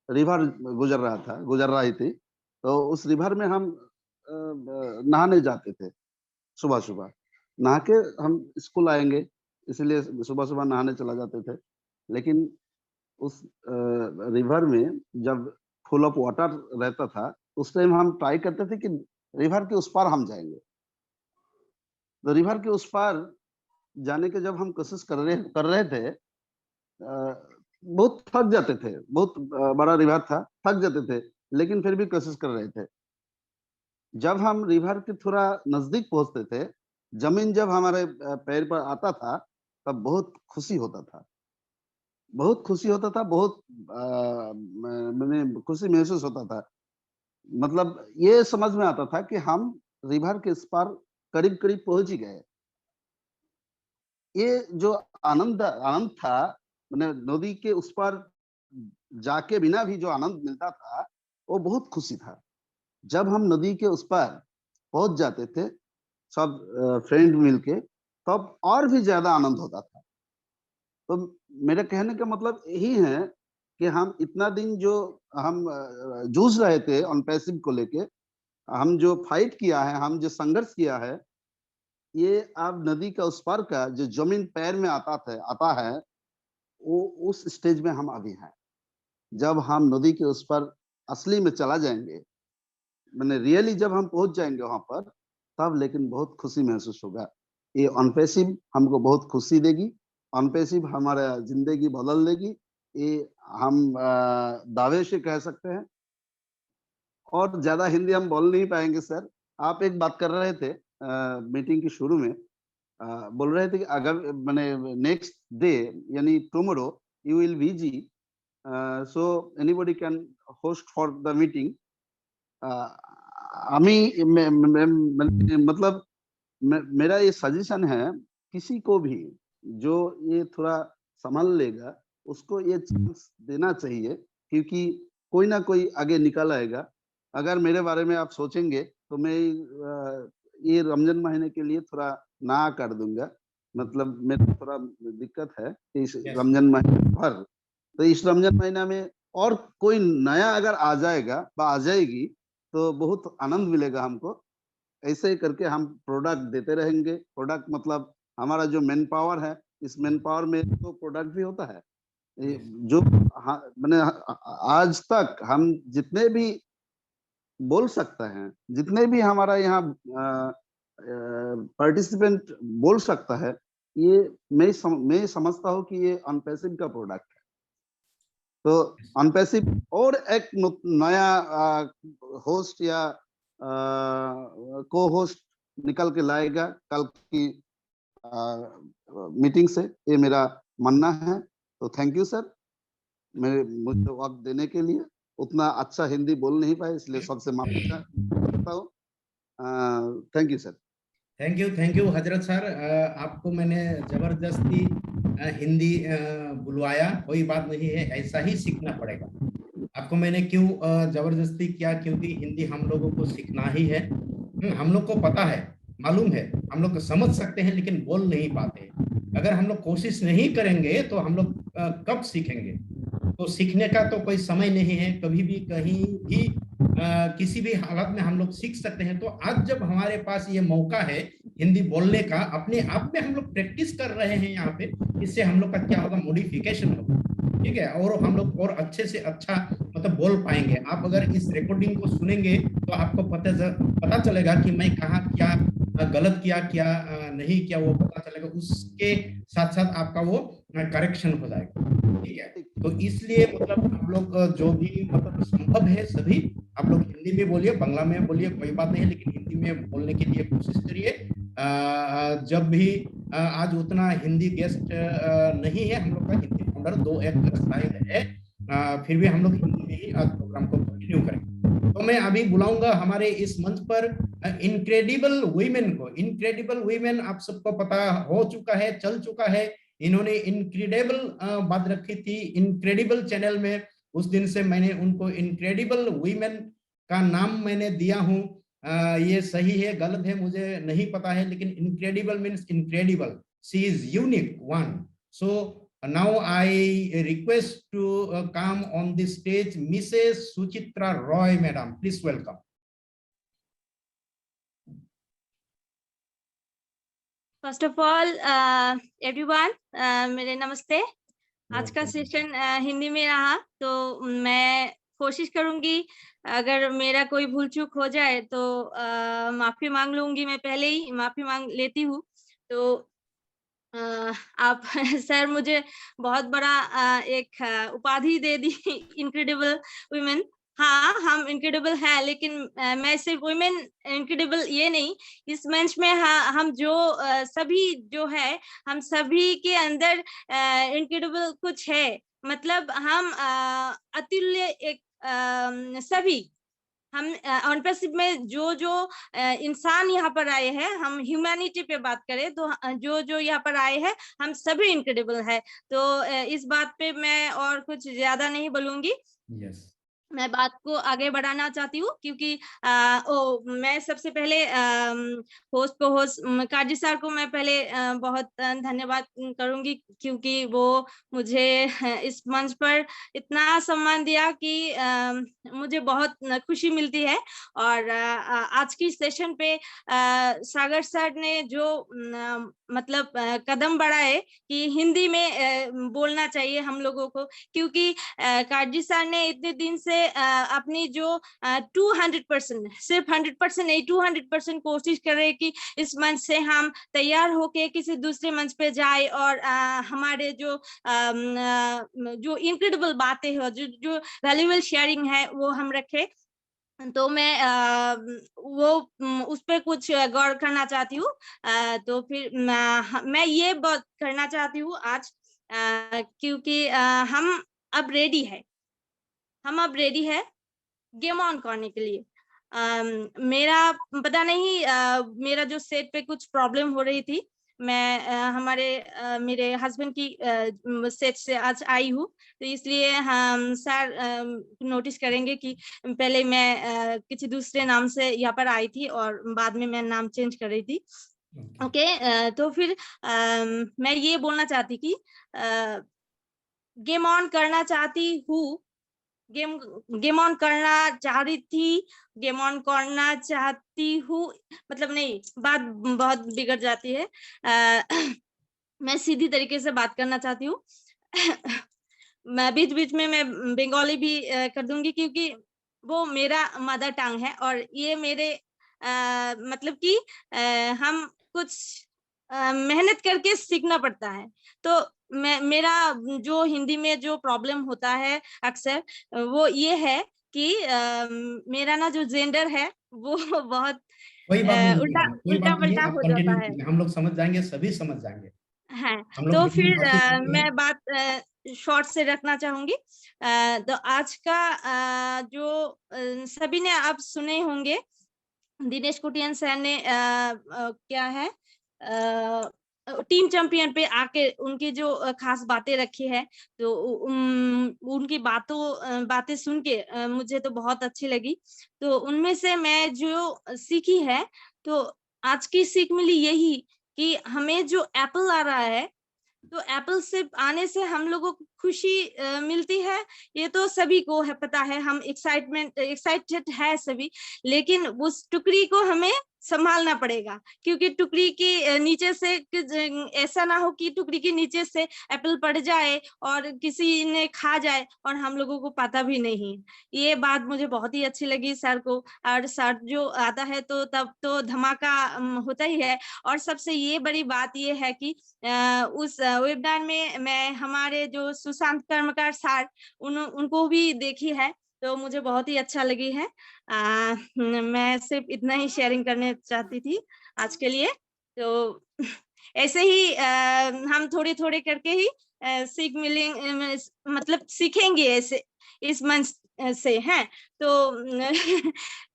रिवर गुजर रही थी। तो उस रिवर में हम नहाने जाते थे सुबह सुबह। नहा के हम स्कूल आएंगे, इसलिए सुबह सुबह नहाने चला जाते थे। लेकिन उस रिवर में जब फुल ऑफ वाटर रहता था, उस टाइम हम ट्राई करते थे कि रिवर के उस पार हम जाएंगे। तो रिवर के उस पार जाने के जब हम कोशिश कर रहे थे, बहुत थक जाते थे। बहुत बड़ा रिवर था, थक जाते थे, लेकिन फिर भी कोशिश कर रहे थे। जब हम रिवर के थोड़ा नजदीक पहुंचते थे, जमीन जब हमारे पैर पर आता था, तब बहुत खुशी होता था। बहुत खुशी होता था, बहुत मैंने खुशी महसूस होता था। मतलब ये समझ में आता था कि हम रिवर के इस पार करीब करीब पहुंच ही गए। ये जो आनंद आनंद था, मैंने नदी के उस पार जाके बिना भी जो आनंद मिलता था, वो बहुत खुशी था। जब हम नदी के उस पार पहुंच जाते थे, सब फ्रेंड मिलके, तब और भी ज्यादा आनंद होता था। तो मेरे कहने का मतलब यही है कि हम इतना दिन जो हम जूझ रहे थे ऑन पैसिव को लेके, हम जो फाइट किया है, हम जो संघर्ष किया है, ये अब नदी का उस पार का जो जमीन पैर में आता है, वो उस स्टेज में हम अभी हैं। जब हम नदी के उस पर असली में चला जाएंगे, मैंने रियली जब हम पहुंच जाएंगे वहां पर, तब लेकिन बहुत खुशी महसूस होगा। ये अनपैसिव हमको बहुत खुशी देगी, अनपैसिव हमारा जिंदगी बदल देगी, ये हम दावे से कह सकते हैं। और ज्यादा हिंदी हम बोल नहीं पाएंगे सर। आप एक बात कर रहे थे मीटिंग के शुरू में, बोल रहे थे कि अगर मैंने नेक्स्ट डे यानी tomorrow you will busy, so anybody can host for the meeting. আমি मतलब मेरा ये सजेशन है, किसी को भी जो ये थोड़ा संभाल लेगा, उसको ये चांस देना चाहिए, क्योंकि कोई ना कोई आगे निकल आएगा। अगर मेरे बारे में आप सोचेंगे तो मैं ये रमजान महीने के लिए थोड़ा ना कर दूंगा। मतलब मेरा थोड़ा दिक्कत है इस Yes. रमजान महीने भर। तो इस रमजान महीना में और कोई नया अगर आ जाएगा বা आ जाएगी, तो बहुत आनंद मिलेगा हमको। ऐसे ही करके हम प्रोडक्ट देते रहेंगे। प्रोडक्ट मतलब हमारा जो मैन पावर है, इस मैन पावर में तो प्रोडक्ट भी होता है। ये जो मैंने आज तक हम जितने भी बोल सकते हैं, जितने भी हमारा यहाँ पार्टिसिपेंट बोल सकता है, ये मैं समझता हूँ कि ये अनपैसिव का प्रोडक्ट है। तो अनपैसिव और एक नया होस्ट या को होस्ट निकल के लाएगा कल की मीटिंग से, ये मेरा मानना है। तो थैंक यू सर, मुझे वक्त देने के लिए। उतना अच्छा हिंदी बोल नहीं पाए, इसलिए सबसे माफी चाहता हूँ। Thank you sir. Thank you Hazrat sir. आपको मैंने जबरदस्ती हिंदी बुलवाया, कोई बात नहीं है, ऐसा ही सीखना पड़ेगा। आपको मैंने क्यों जबरदस्ती किया, क्योंकि हिंदी हम लोगों को सीखना ही है। हम लोग को पता है, मालूम है, हम लोग समझ सकते हैं, लेकिन बोल नहीं पाते। अगर हम लोग कोशिश नहीं करेंगे तो हम लोग कब सीखेंगे? तो सीखने का तो कोई समय नहीं है, कभी भी कहीं भी किसी भी हालत में हम लोग सीख सकते हैं। तो आज जब हमारे पास ये मौका है हिंदी बोलने का, अपने आप में हम लोग प्रैक्टिस कर रहे हैं यहाँ पे, इससे हम लोग का क्या होगा, मॉडिफिकेशन होगा, ठीक है, और हम लोग और अच्छे से अच्छा मतलब बोल पाएंगे। आप अगर इस रिकॉर्डिंग को सुनेंगे तो आपको पता चलेगा कि मैं कहाँ क्या गलत किया, क्या नहीं किया, वो पता चलेगा। उसके साथ साथ आपका वो करेक्शन हो जाएगा, ठीक है। तो इसलिए मतलब आप लोग जो भी मतलब संभव है सभी, आप लोग हिंदी में बोलिए, बांग्ला में बोलिए, कोई बात नहीं, लेकिन हिंदी में बोलने के लिए कोशिश करिए। जब भी आज उतना हिंदी गेस्ट नहीं है, हम लोग का हिंदी फाउंडर 2-1 शायद है, फिर भी हम लोग हिंदी में ही आज प्रोग्राम को कंटिन्यू करेंगे। तो मैं अभी बुलाऊंगा हमारे इस मंच पर इनक्रेडिबल वुमेन को। इनक्रेडिबल वुमेन आप सबको पता हो चुका है, चल चुका है। इन्होंने इनक्रेडिबल बात रखी थी इनक्रेडिबल चैनल में, उस दिन से मैंने उनको इनक्रेडिबल वुमेन का नाम मैंने दिया हूँ। ये सही है गलत है मुझे नहीं पता है, लेकिन incredible means incredible, she is unique one. So Now I request to come on the stage Mrs. Suchitra Roy, madam. Please welcome. First of all everyone मेरे नमस्ते। आज का सेशन हिंदी में रहा तो मैं कोशिश करूंगी, अगर मेरा कोई भूल चूक हो जाए तो माफी मांग लूंगी। मैं पहले ही माफी मांग लेती हूँ। तो आप सर मुझे बहुत बड़ा एक उपाधि दे दी, इनक्रेडिबल वुमेन। हाँ, हम इनक्रेडिबल है, लेकिन मैं सिर्फ वुमेन इनक्रेडिबल ये नहीं, इस मंच में हम जो सभी जो है, हम सभी के अंदर इनक्रेडिबल कुछ है। मतलब हम अतुल्य एक सभी हम ऑन पैसिव में जो जो इंसान यहाँ पर आए हैं, हम ह्यूमैनिटी पे बात करें तो जो जो यहाँ पर आए हैं हम सभी इनक्रेडिबल है। तो इस बात पे मैं और कुछ ज्यादा नहीं बोलूंगी। Yes. मैं बात को आगे बढ़ाना चाहती हूँ, क्योंकि मैं सबसे पहले होस्ट को काजी सर को मैं पहले बहुत धन्यवाद करूंगी, क्योंकि वो मुझे इस मंच पर इतना सम्मान दिया कि मुझे बहुत खुशी मिलती है। और आज की सेशन पे सागर सर ने जो मतलब कदम बढ़ाए कि हिंदी में बोलना चाहिए हम लोगों को, क्योंकि काजी सर ने इतने दिन से अपनी जो 200% सिर्फ 100% नहीं 200% कोशिश कर रहे कि इस मंच से हम तैयार होके किसी दूसरे मंच पे जाए और हमारे जो जो इनक्रेडिबल बातें हो, जो वैल्यूएबल शेयरिंग है वो हम रखें। तो मैं वो उस पर कुछ गौर करना चाहती हूँ। तो फिर मैं ये बात करना चाहती हूँ आज, क्योंकि हम अब रेडी है, हम अब रेडी है गेम ऑन करने के लिए। मेरा पता नहीं, मेरा जो सेट पे कुछ प्रॉब्लम हो रही थी। मैं मेरे हस्बैंड की सेट से आज आई हूँ, तो इसलिए हम सर नोटिस करेंगे कि पहले मैं किसी दूसरे नाम से यहाँ पर आई थी और बाद में मैं नाम चेंज कर रही थी। ओके, तो फिर मैं ये बोलना चाहती कि गेम ऑन करना चाहती हूँ, गेम ऑन करना चाह रही थी, गेम ऑन करना चाहती हूँ, मतलब नहीं, बात बहुत बिगड़ जाती है। मैं सीधी तरीके से बात करना चाहती हूँ। मैं बीच बीच में मैं बंगाली भी कर दूंगी, क्योंकि वो मेरा मदर टंग है और ये मेरे मतलब कि हम कुछ मेहनत करके सीखना पड़ता है। तो मेरा जो हिंदी में जो प्रॉब्लम होता है अक्सर, वो ये है कि मेरा ना जो जेंडर है वो बहुत कोई बात नहीं, उल्टा कोई उल्टा बात नहीं, पल्टा आप हो कंटिन्यू जाता है। कीजिए, हम लोग समझ जाएंगे, सभी समझ जाएंगे। है हम लोग तो हिंदी फिर भाषी हैं। मैं बात शॉर्ट से रखना चाहूंगी। तो आज का जो सभी ने आप सुने होंगे, दिनेश कुटियन सर ने क्या है टीम चैंपियन पे आके उनकी जो खास बातें रखी है, तो उनकी बातें सुन के मुझे तो बहुत अच्छी लगी। तो उनमें से मैं जो सीखी है, तो आज की सीख मिली यही कि हमें जो एप्पल आ रहा है, तो एप्पल से आने से हम लोगों को खुशी मिलती है, ये तो सभी को है पता है, हम एक्साइटेड है सभी। लेकिन उस टुकड़ी को हमें संभालना पड़ेगा, क्योंकि टुकड़ी के नीचे से ऐसा ना हो कि टुकड़ी के नीचे से एप्पल पड़ जाए और किसी ने खा जाए और हम लोगों को पता भी नहीं। ये बात मुझे बहुत ही अच्छी लगी सर को। और सर जो आता है तो तब तो धमाका होता ही है। और सबसे ये बड़ी बात ये है कि उस वेबिनार में मैं हमारे जो सुशांत कर्मकार सर उनको भी देखी है, तो मुझे बहुत ही अच्छा लगी है। मैं सिर्फ इतना ही शेयरिंग करने चाहती थी आज के लिए। तो ऐसे ही हम थोड़े थोड़े करके ही सीख मिलेंगे, मतलब सीखेंगे ऐसे इस मंच से हैं। तो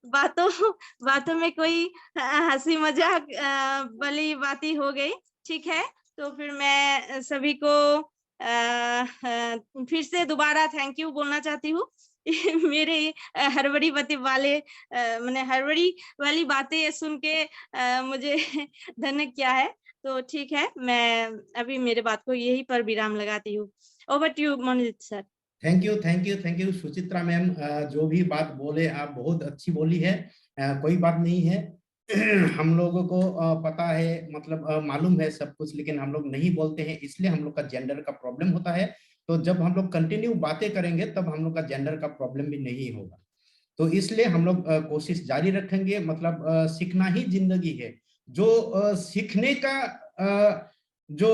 बातों में कोई हंसी मजाक वाली बातें हो गई, ठीक है। तो फिर मैं सभी को फिर से दोबारा थैंक यू बोलना चाहती हूँ। मेरे हड़बड़ी वाली बातें सुन के मुझे धन्य किया है। तो ठीक है, मैं अभी मेरे बात को यहीं पर विराम लगाती हूँ। Over to you Manojit sir. Thank you Suchitra ma'am. जो भी बात बोले आप बहुत अच्छी बोली है। कोई बात नहीं है। हम लोगों को पता है, मतलब मालूम है सब कुछ, लेकिन हम लोग नहीं बोलते हैं, इसलिए हम लोग का जेंडर का प्रॉब्लम होता है। तो जब हम लोग कंटिन्यू बातें करेंगे तब हम लोग का जेंडर का प्रॉब्लम भी नहीं होगा। तो इसलिए हम लोग कोशिश जारी रखेंगे। मतलब सीखना ही जिंदगी है। जो सीखने का जो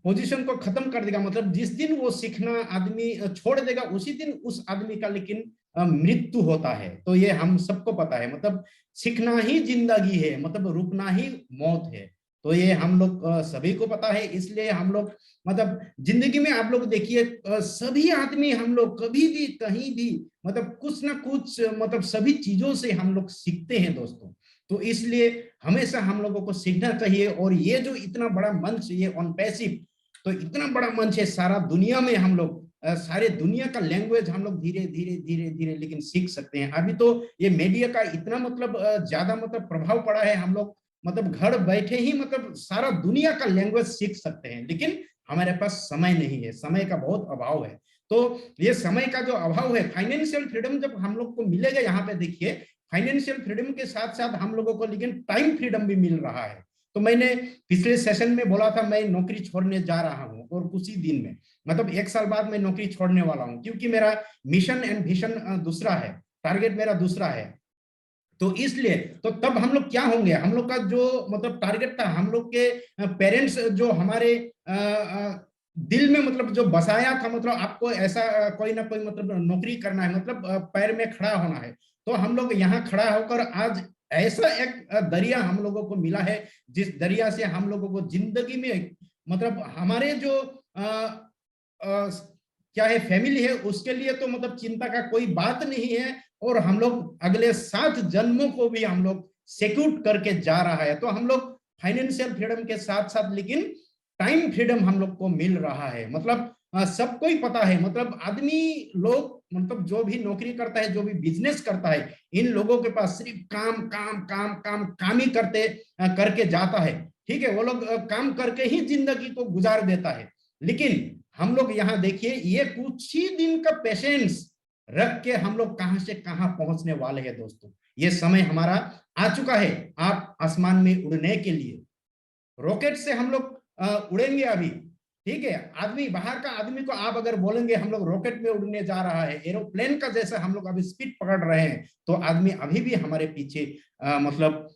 पोजीशन को खत्म कर देगा, मतलब जिस दिन वो सीखना आदमी छोड़ देगा उसी दिन उस आदमी का लेकिन मृत्यु होता है। तो ये हम सबको पता है। मतलब सीखना ही जिंदगी है, मतलब रुकना ही मौत है। तो ये हम लोग सभी को पता है। इसलिए हम लोग मतलब जिंदगी में आप लोग देखिए, सभी आदमी हम लोग कभी भी कहीं भी मतलब कुछ ना कुछ मतलब सभी चीजों से हम लोग सीखते हैं दोस्तों। तो इसलिए हमेशा हम लोगों को सीखना चाहिए। और ये जो इतना बड़ा मंच, ये ऑन पैसिव, तो इतना बड़ा मंच है सारा दुनिया में। हम लोग सारे दुनिया का लैंग्वेज हम लोग धीरे धीरे धीरे धीरे लेकिन सीख सकते हैं। अभी तो ये मीडिया का इतना मतलब ज्यादा मतलब प्रभाव पड़ा है। हम लोग मतलब घर बैठे ही मतलब सारा दुनिया का लैंग्वेज सीख सकते हैं, लेकिन हमारे पास समय नहीं है, समय का बहुत अभाव है। तो ये समय का जो अभाव है, फाइनेंशियल फ्रीडम जब हम लोग को मिलेगा, यहाँ पे देखिए फाइनेंशियल फ्रीडम के साथ साथ हम लोगों को लेकिन टाइम फ्रीडम भी मिल रहा है। तो मैंने पिछले सेशन में बोला था मैं नौकरी छोड़ने जा रहा हूं, और कुछ ही दिन में मतलब 1 साल बाद मैं नौकरी छोड़ने वाला हूं, क्योंकि मेरा मिशन एंड विजन दूसरा है, टारगेट मेरा दूसरा है। तो इसलिए तो तब हम लोग क्या होंगे, हम लोग का जो मतलब टारगेट था, हम लोग के पेरेंट्स जो हमारे दिल में मतलब जो बसाया था, मतलब आपको ऐसा कोई ना कोई मतलब नौकरी करना है, मतलब पैर में खड़ा होना है। तो हम लोग यहाँ खड़ा होकर आज ऐसा एक दरिया हम लोगों को मिला है, जिस दरिया से हम लोगों को जिंदगी में मतलब हमारे जो क्या है फैमिली है, उसके लिए तो मतलब चिंता का कोई बात नहीं है। और हम लोग अगले 7 जन्मों को भी हम लोग सिक्योर करके जा रहा है। तो हम लोग फाइनेंशियल फ्रीडम के साथ साथ लेकिन टाइम फ्रीडम हम लोग को मिल रहा है। मतलब सबको ही पता है, मतलब आदमी लोग मतलब जो भी नौकरी करता है, जो भी बिजनेस करता है, इन लोगों के पास सिर्फ काम काम काम काम काम ही करके जाता है। ठीक है, वो लोग काम करके ही जिंदगी को गुजार देता है। लेकिन हम लोग यहाँ देखिए, ये कुछ ही दिन का पेशेंस रख के हम लोग कहां से कहां पहुंचने वाले हैं दोस्तों। ये समय हमारा आ चुका है आप आसमान में उड़ने के लिए। रॉकेट से हम लोग उड़ेंगे अभी। ठीक है, आदमी बाहर का आदमी को आप अगर बोलेंगे हम लोग रॉकेट में उड़ने जा रहा है, एरोप्लेन का जैसा हम लोग अभी स्पीड पकड़ रहे हैं, तो आदमी अभी भी हमारे पीछे मतलब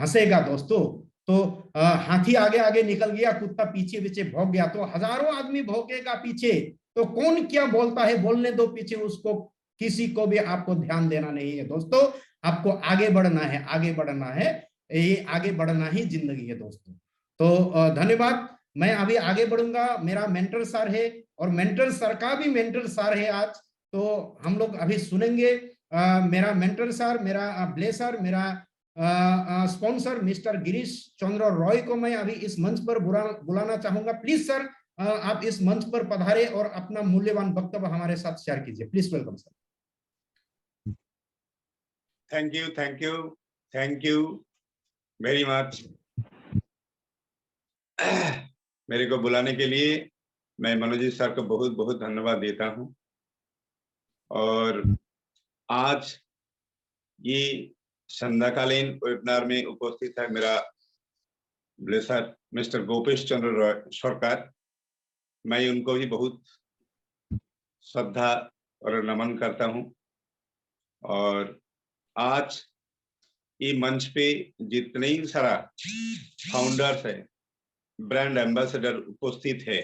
हंसेगा दोस्तों। तो हाथी आगे आगे निकल गया, कुत्ता पीछे पीछे भौंक गया, तो हजारों आदमी भौंकेगा पीछे। तो कौन क्या बोलता है बोलने दो पीछे, उसको किसी को भी आपको ध्यान देना नहीं है दोस्तों। आपको आगे बढ़ना है, आगे बढ़ना है, ये आगे बढ़ना ही जिंदगी है दोस्तों। तो धन्यवाद। मैं अभी आगे बढ़ूंगा। मेरा मेंटर सर है, और मेंटर सर का भी मेंटर सर है आज। तो हम लोग अभी सुनेंगे मेरा मेंटर सर, मेरा ब्लेसर, मेरा स्पॉन्सर मिस्टर गिरीश चंद्र रॉय को मैं अभी इस मंच पर बुलाना चाहूंगा। प्लीज सर, आप इस मंच पर पधारे और अपना मूल्यवान वक्तव्य हमारे साथ शेयर कीजिए। Please welcome sir. Thank you very much मेरे को बुलाने के लिए। मैं मनोजीत सर को बहुत बहुत धन्यवाद देता हूं। और आज ये संध्याकालीन वेबिनार में उपस्थित है मेरा ब्लेसर मिस्टर गोपेश चंद्र रॉय सरकार। मैं उनको भी बहुत श्रद्धा और नमन करता हूं। और आज ये मंच पे जितने ही सारा फाउंडर्स है, ब्रांड एम्बेसडर उपस्थित है,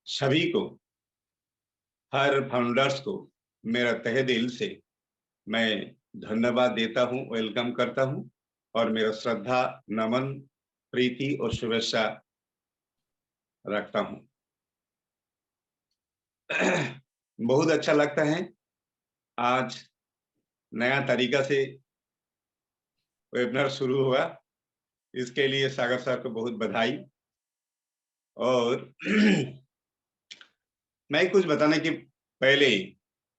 सभी को, हर फाउंडर्स को मेरा तहे दिल से मैं धन्यवाद देता हूं, वेलकम करता हूं, और मेरा श्रद्धा, नमन, प्रीति और शुभेच्छा रखता हूं। बहुत अच्छा लगता है आज नया तरीका से वेबिनार शुरू हुआ, इसके लिए सागर सर को बहुत बधाई। और मैं कुछ बताने के पहले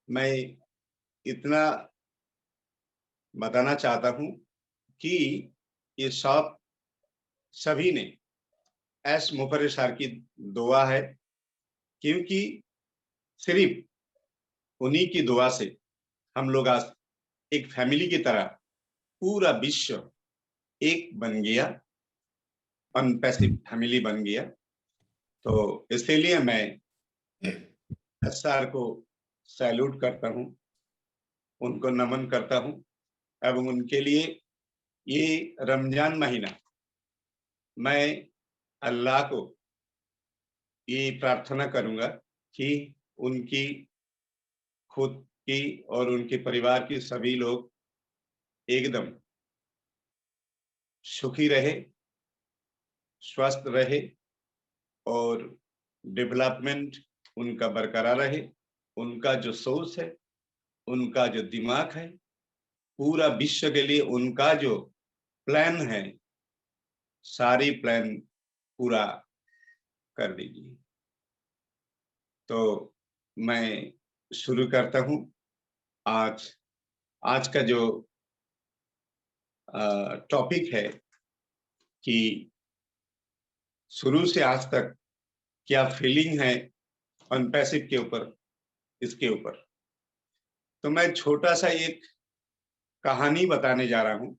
मैं इतना बताना चाहता हूं कि ये सब सभी ने एस मुफर्रिश सर की दुआ है, क्योंकि सिर्फ उन्हीं की दुआ से हम लोग आज एक फैमिली की तरह पूरा विश्व एक बन गया, अनपैसिव फैमिली बन गया। तो इसलिए मैं एस सर को सैल्यूट करता हूँ, उनको नमन करता हूँ एवं उनके लिए ये रमजान महीना मैं अल्लाह को ये प्रार्थना करूंगा कि उनकी खुद की और उनके परिवार की सभी लोग एकदम सुखी रहे, स्वस्थ रहे और डेवलपमेंट उनका बरकरार रहे। उनका जो सोच है, उनका जो दिमाग है, पूरा विश्व के लिए उनका जो प्लान है, सारी प्लान पूरा कर दीजिए। तो मैं शुरू करता हूं। आज का जो टॉपिक है कि शुरू से आज तक क्या फीलिंग है अनपैसिव के ऊपर, इसके ऊपर तो मैं छोटा सा एक कहानी बताने जा रहा हूं,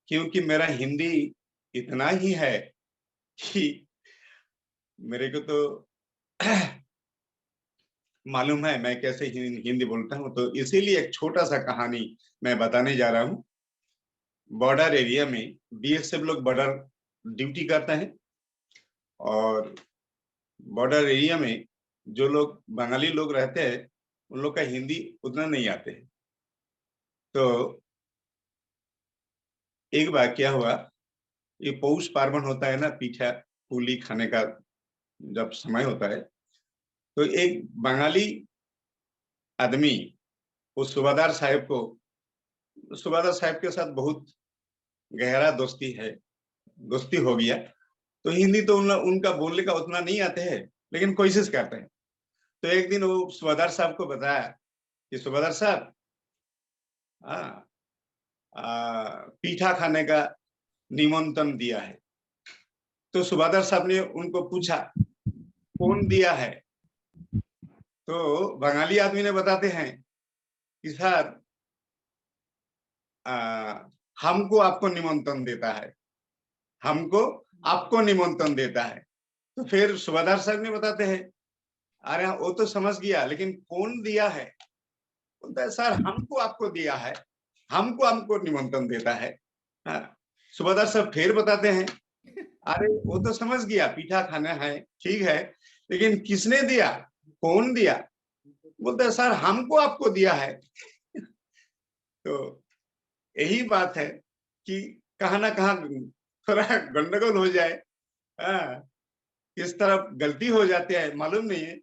क्योंकि मेरा हिंदी इतना ही है कि मेरे को तो मालूम है मैं कैसे हिंदी बोलता हूं। तो इसीलिए एक छोटा सा कहानी मैं बताने जा रहा हूं। बॉर्डर एरिया में बीएसएफ लोग बॉर्डर ड्यूटी करते हैं और बॉर्डर एरिया में जो लोग बंगाली लोग रहते हैं उन लोग का हिंदी उतना नहीं आते है। तो एक बार क्या हुआ, ये पौष पार्वण होता है ना, पीठा पुली खाने का जब समय होता है, तो एक बंगाली आदमी उस सूबादार साहब के साथ बहुत गहरा दोस्ती हो गया। तो हिंदी तो उनका बोलने का उतना नहीं आते है, लेकिन कोशिश करते हैं। तो एक दिन वो सूबादार साहब को बताया कि सूबादार साहब पीठा खाने का निमंत्रण दिया है। तो सूबादार साहब ने उनको पूछा कौन दिया है। तो बंगाली आदमी ने बताते हैं कि सर हमको आपको निमंत्रण देता है, हमको आपको निमंत्रण देता है। तो फिर सूबादार साहब ने बताते हैं अरे वो तो समझ गया, लेकिन कौन दिया है। बोलता है सर हमको आपको दिया है, हमको निमंत्रण देता है। सूबादार साहब फिर बताते हैं अरे वो तो समझ गया पीठा खाना है, ठीक है, लेकिन किसने दिया, कौन दिया। बोलता है सर हमको आपको दिया है। तो यही बात है कि कहाँ ना कहाँ थोड़ा गंडगोल हो जाए, किस तरफ गलती हो जाती है मालूम नहीं है।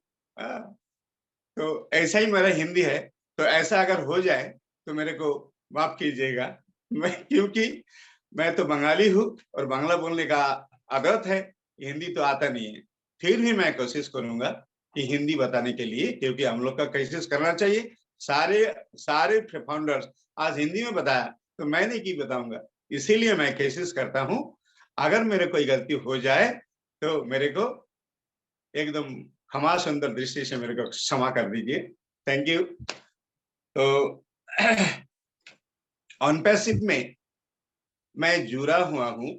तो ऐसा ही मेरा हिंदी है, तो ऐसा अगर हो जाए तो मेरे को माफ कीजिएगा। क्योंकि मैं तो बंगाली हूँ और बांग्ला बोलने का आदत है, हिंदी तो आता नहीं है। फिर भी मैं कोशिश करूंगा कि हिंदी बताने के लिए, क्योंकि हम लोग का कोशिश करना चाहिए। सारे फाउंडर्स आज हिंदी में बताया तो मैं नहीं की बताऊंगा, इसीलिए मैं कोशिश करता हूं। अगर मेरे कोई गलती हो जाए तो मेरे को एकदम क्षमा सुंदर दृष्टि से मेरे को क्षमा कर दीजिए। Thank you. तो अनपैसिव में मैं जुड़ा हुआ हूं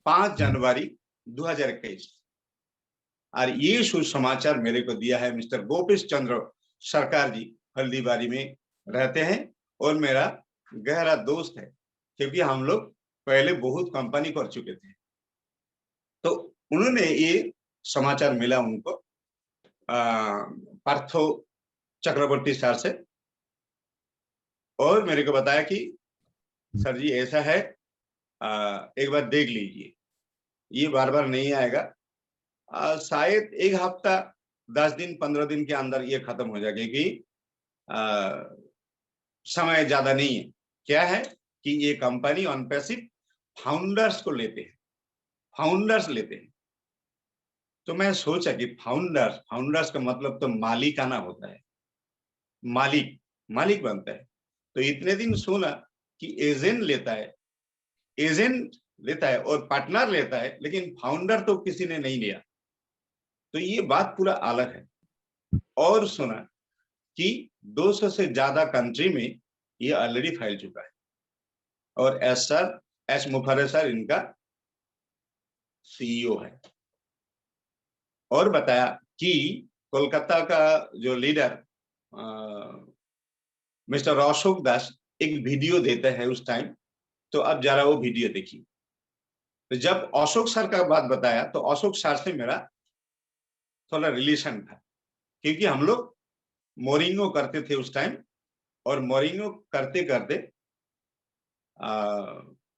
5 जनवरी 2021 और ये सुसमाचार मेरे को दिया है मिस्टर गोपेश चंद्र सरकार जी, हल्दीबारी में रहते हैं और मेरा गहरा दोस्त है, क्योंकि हम लोग पहले बहुत कंपनी कर चुके थे। तो उन्होंने ये समाचार मिला उनको पार्थो चक्रवर्ती सर से, और मेरे को बताया कि सर जी ऐसा है, एक बार देख लीजिए, ये बार बार नहीं आएगा, शायद एक हफ्ता 10 दिन 15 दिन के अंदर ये खत्म हो जाएगा, क्योंकि समय ज्यादा नहीं है। क्या है कि ये कंपनी अनपैसिव फाउंडर्स को लेते हैं, फाउंडर्स लेते हैं। तो मैं सोचा कि फाउंडर्स का मतलब तो मालिकाना होता है, मालिक बनता है। तो इतने दिन सुना कि एजेंट लेता है, एजेंट लेता है और पार्टनर लेता है, लेकिन फाउंडर तो किसी ने नहीं लिया। तो ये बात पूरा अलग है। और सुना कि 200 से ज्यादा कंट्री में ये ऑलरेडी फैल चुका है, और एस मुफर्रर सर इनका सीईओ है। और बताया कि कोलकाता का जो लीडर मिस्टर अशोक दास एक वीडियो देते हैं उस टाइम, तो अब जरा वो वीडियो देखिए। तो जब अशोक सर का बात बताया तो अशोक सर से मेरा थोड़ा रिलेशन था, क्योंकि हम लोग मोरिंगो करते थे उस टाइम, और मोरिंगो करते करते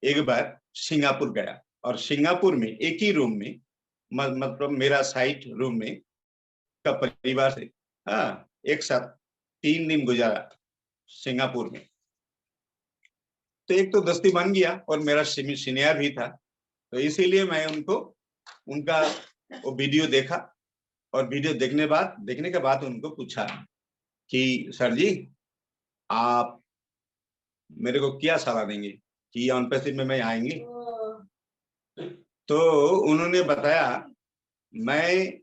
एक बार सिंगापुर गया, और सिंगापुर में एक ही रूम में, मतलब मेरा साइट रूम में का परिवार से एक साथ 3 दिन गुजारा सिंगापुर में। तो एक तो दोस्ती बन गया, और मेरा सीनियर भी था, तो इसीलिए मैं उनको उनका वो वीडियो देखा, और वीडियो देखने के बाद उनको पूछा कि सर जी आप मेरे को क्या सलाह देंगे कि ऑन पैसिव में मैं आएंगे। तो उन्होंने बताया मैं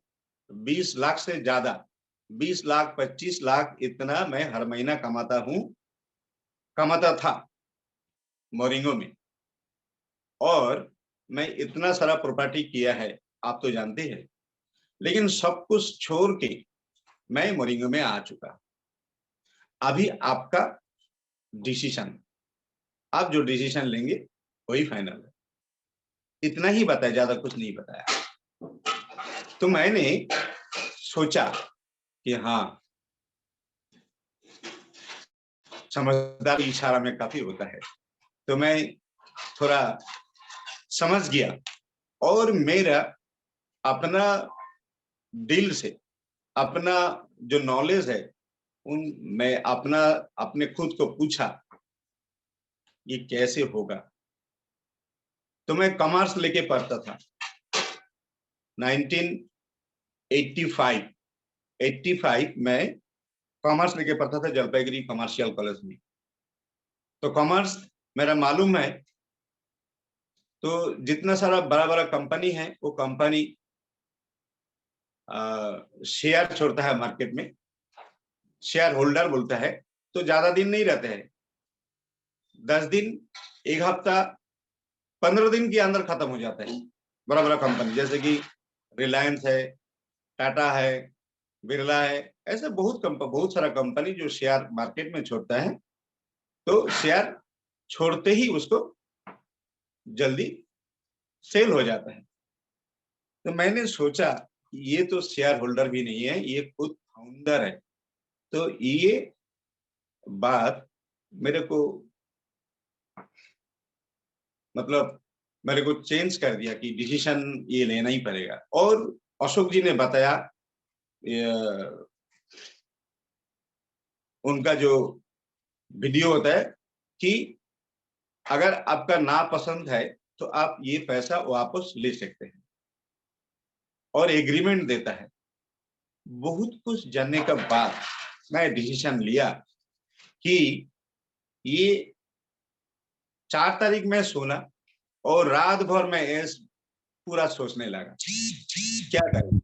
20 लाख से ज्यादा, 20 लाख 25 लाख इतना मैं हर महीना कमाता था मोरिंगो में, और मैं इतना सारा प्रॉपर्टी किया है आप तो जानते हैं, लेकिन सब कुछ छोड़ के मैं मोरिंगो में आ चुका। अभी आपका डिसीजन, आप जो डिसीजन लेंगे वही फाइनल है। इतना ही बताया, ज्यादा कुछ नहीं बताया। तो मैंने सोचा कि हाँ, समझदार इशारा में काफी होता है। तो मैं थोड़ा समझ गया, और मेरा अपना दिल से अपना जो नॉलेज है मैं अपने खुद को पूछा ये कैसे होगा। तो मैं कॉमर्स लेके पढ़ता था 1985 में कॉमर्स लेके पढ़ता था जलपाईगुड़ी कमर्शियल कॉलेज में। तो कॉमर्स मेरा मालूम है, तो जितना सारा बड़ा बड़ा कंपनी है वो कंपनी शेयर छोड़ता है मार्केट में, शेयर होल्डर बोलता है, तो ज्यादा दिन नहीं रहते हैं, 10 दिन, एक हफ्ता, 15 दिन के अंदर खत्म हो जाता है। बड़ा बड़ा कंपनी जैसे कि रिलायंस है, टाटा है, बिरला है, ऐसे बहुत सारा कंपनी जो शेयर मार्केट में छोड़ता है, तो शेयर छोड़ते ही उसको जल्दी सेल हो जाता है। तो मैंने सोचा ये तो शेयर होल्डर भी नहीं है, ये खुद फाउंडर है। तो ये बात मेरे को मतलब मेरे को चेंज कर दिया कि डिसीजन ये लेना ही पड़ेगा। और अशोक जी ने बताया उनका जो वीडियो होता है कि अगर आपका ना पसंद है तो आप ये पैसा वापस ले सकते हैं, और एग्रीमेंट देता है। बहुत कुछ जानने के बाद मैं डिसीजन लिया कि ये 4 तारीख में सोना, और रात भर मैं पूरा सोचने लगा क्या करें।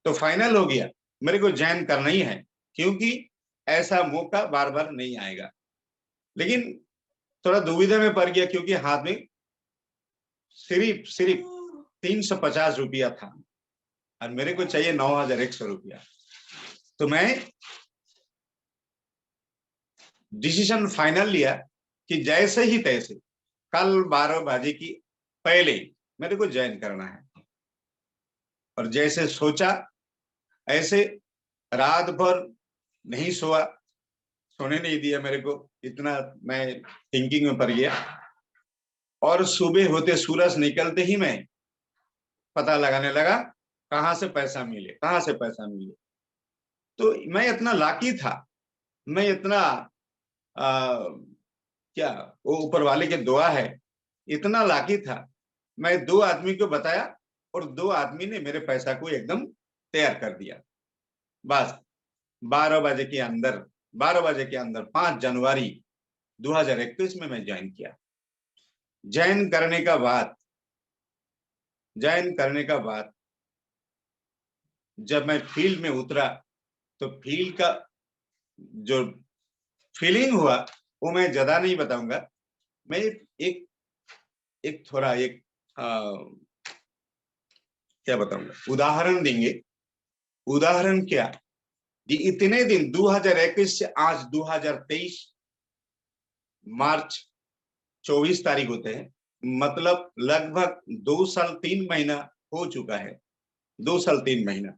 तो फाइनल हो गया मेरे को ज्वाइन करना ही है, क्योंकि ऐसा मौका बार बार नहीं आएगा। लेकिन थोड़ा दुविधा में पड़ गया, क्योंकि हाथ में सिर्फ 350 रुपया था, और मेरे को चाहिए 9,100 रुपया। तो मैं डिसीजन फाइनल लिया कि जैसे ही तैसे कल 12 बजे की पहले मेरे को ज्वाइन करना है। और जैसे सोचा ऐसे रात भर नहीं सोया, सोने नहीं दिया मेरे को, इतना मैं थिंकिंग में पड़ गया। और सुबह होते सूरज निकलते ही मैं पता लगाने लगा कहाँ से पैसा मिले। तो मैं इतना लाकी था, मैं इतना क्या वो ऊपर वाले के दुआ है, इतना लाकी था। मैं 2 आदमी को बताया, और 2 आदमी ने मेरे पैसा को एकदम तैयार कर दिया। बस 12 बजे के अंदर 5 जनवरी 2021 में मैं ज्वाइन किया। ज्वाइन करने का बाद जब मैं फील्ड में उतरा तो फील्ड का जो फीलिंग हुआ वो मैं ज्यादा नहीं बताऊंगा। मैं एक थोड़ा क्या बताऊंगा, उदाहरण देंगे। उदाहरण क्या कि इतने दिन 2021 से आज 2023 मार्च 24 तारीख होते हैं, मतलब लगभग 2 साल 3 महीना हो चुका है। 2 साल 3 महीना।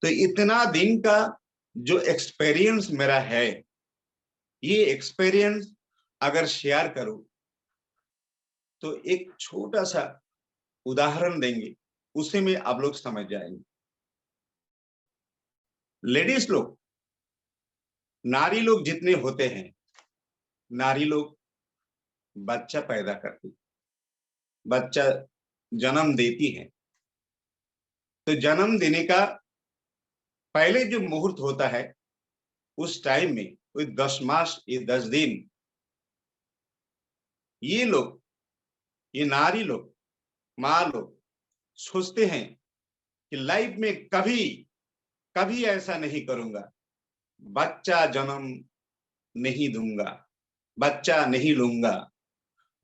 तो इतना दिन का जो एक्सपीरियंस मेरा है, ये एक्सपीरियंस अगर शेयर करूं तो एक छोटा सा उदाहरण देंगे, उसी में आप लोग समझ जाएंगे। लेडीज लोग, नारी लोग जितने होते हैं, नारी लोग बच्चा पैदा करती, बच्चा जन्म देती है। तो जन्म देने का पहले जो मुहूर्त होता है, उस टाइम में कोई 10 मास या 10 दिन ये लोग, ये नारी लोग, माँ लोग सोचते हैं कि लाइफ में कभी ऐसा नहीं करूंगा, बच्चा जन्म नहीं दूंगा, बच्चा नहीं लूंगा।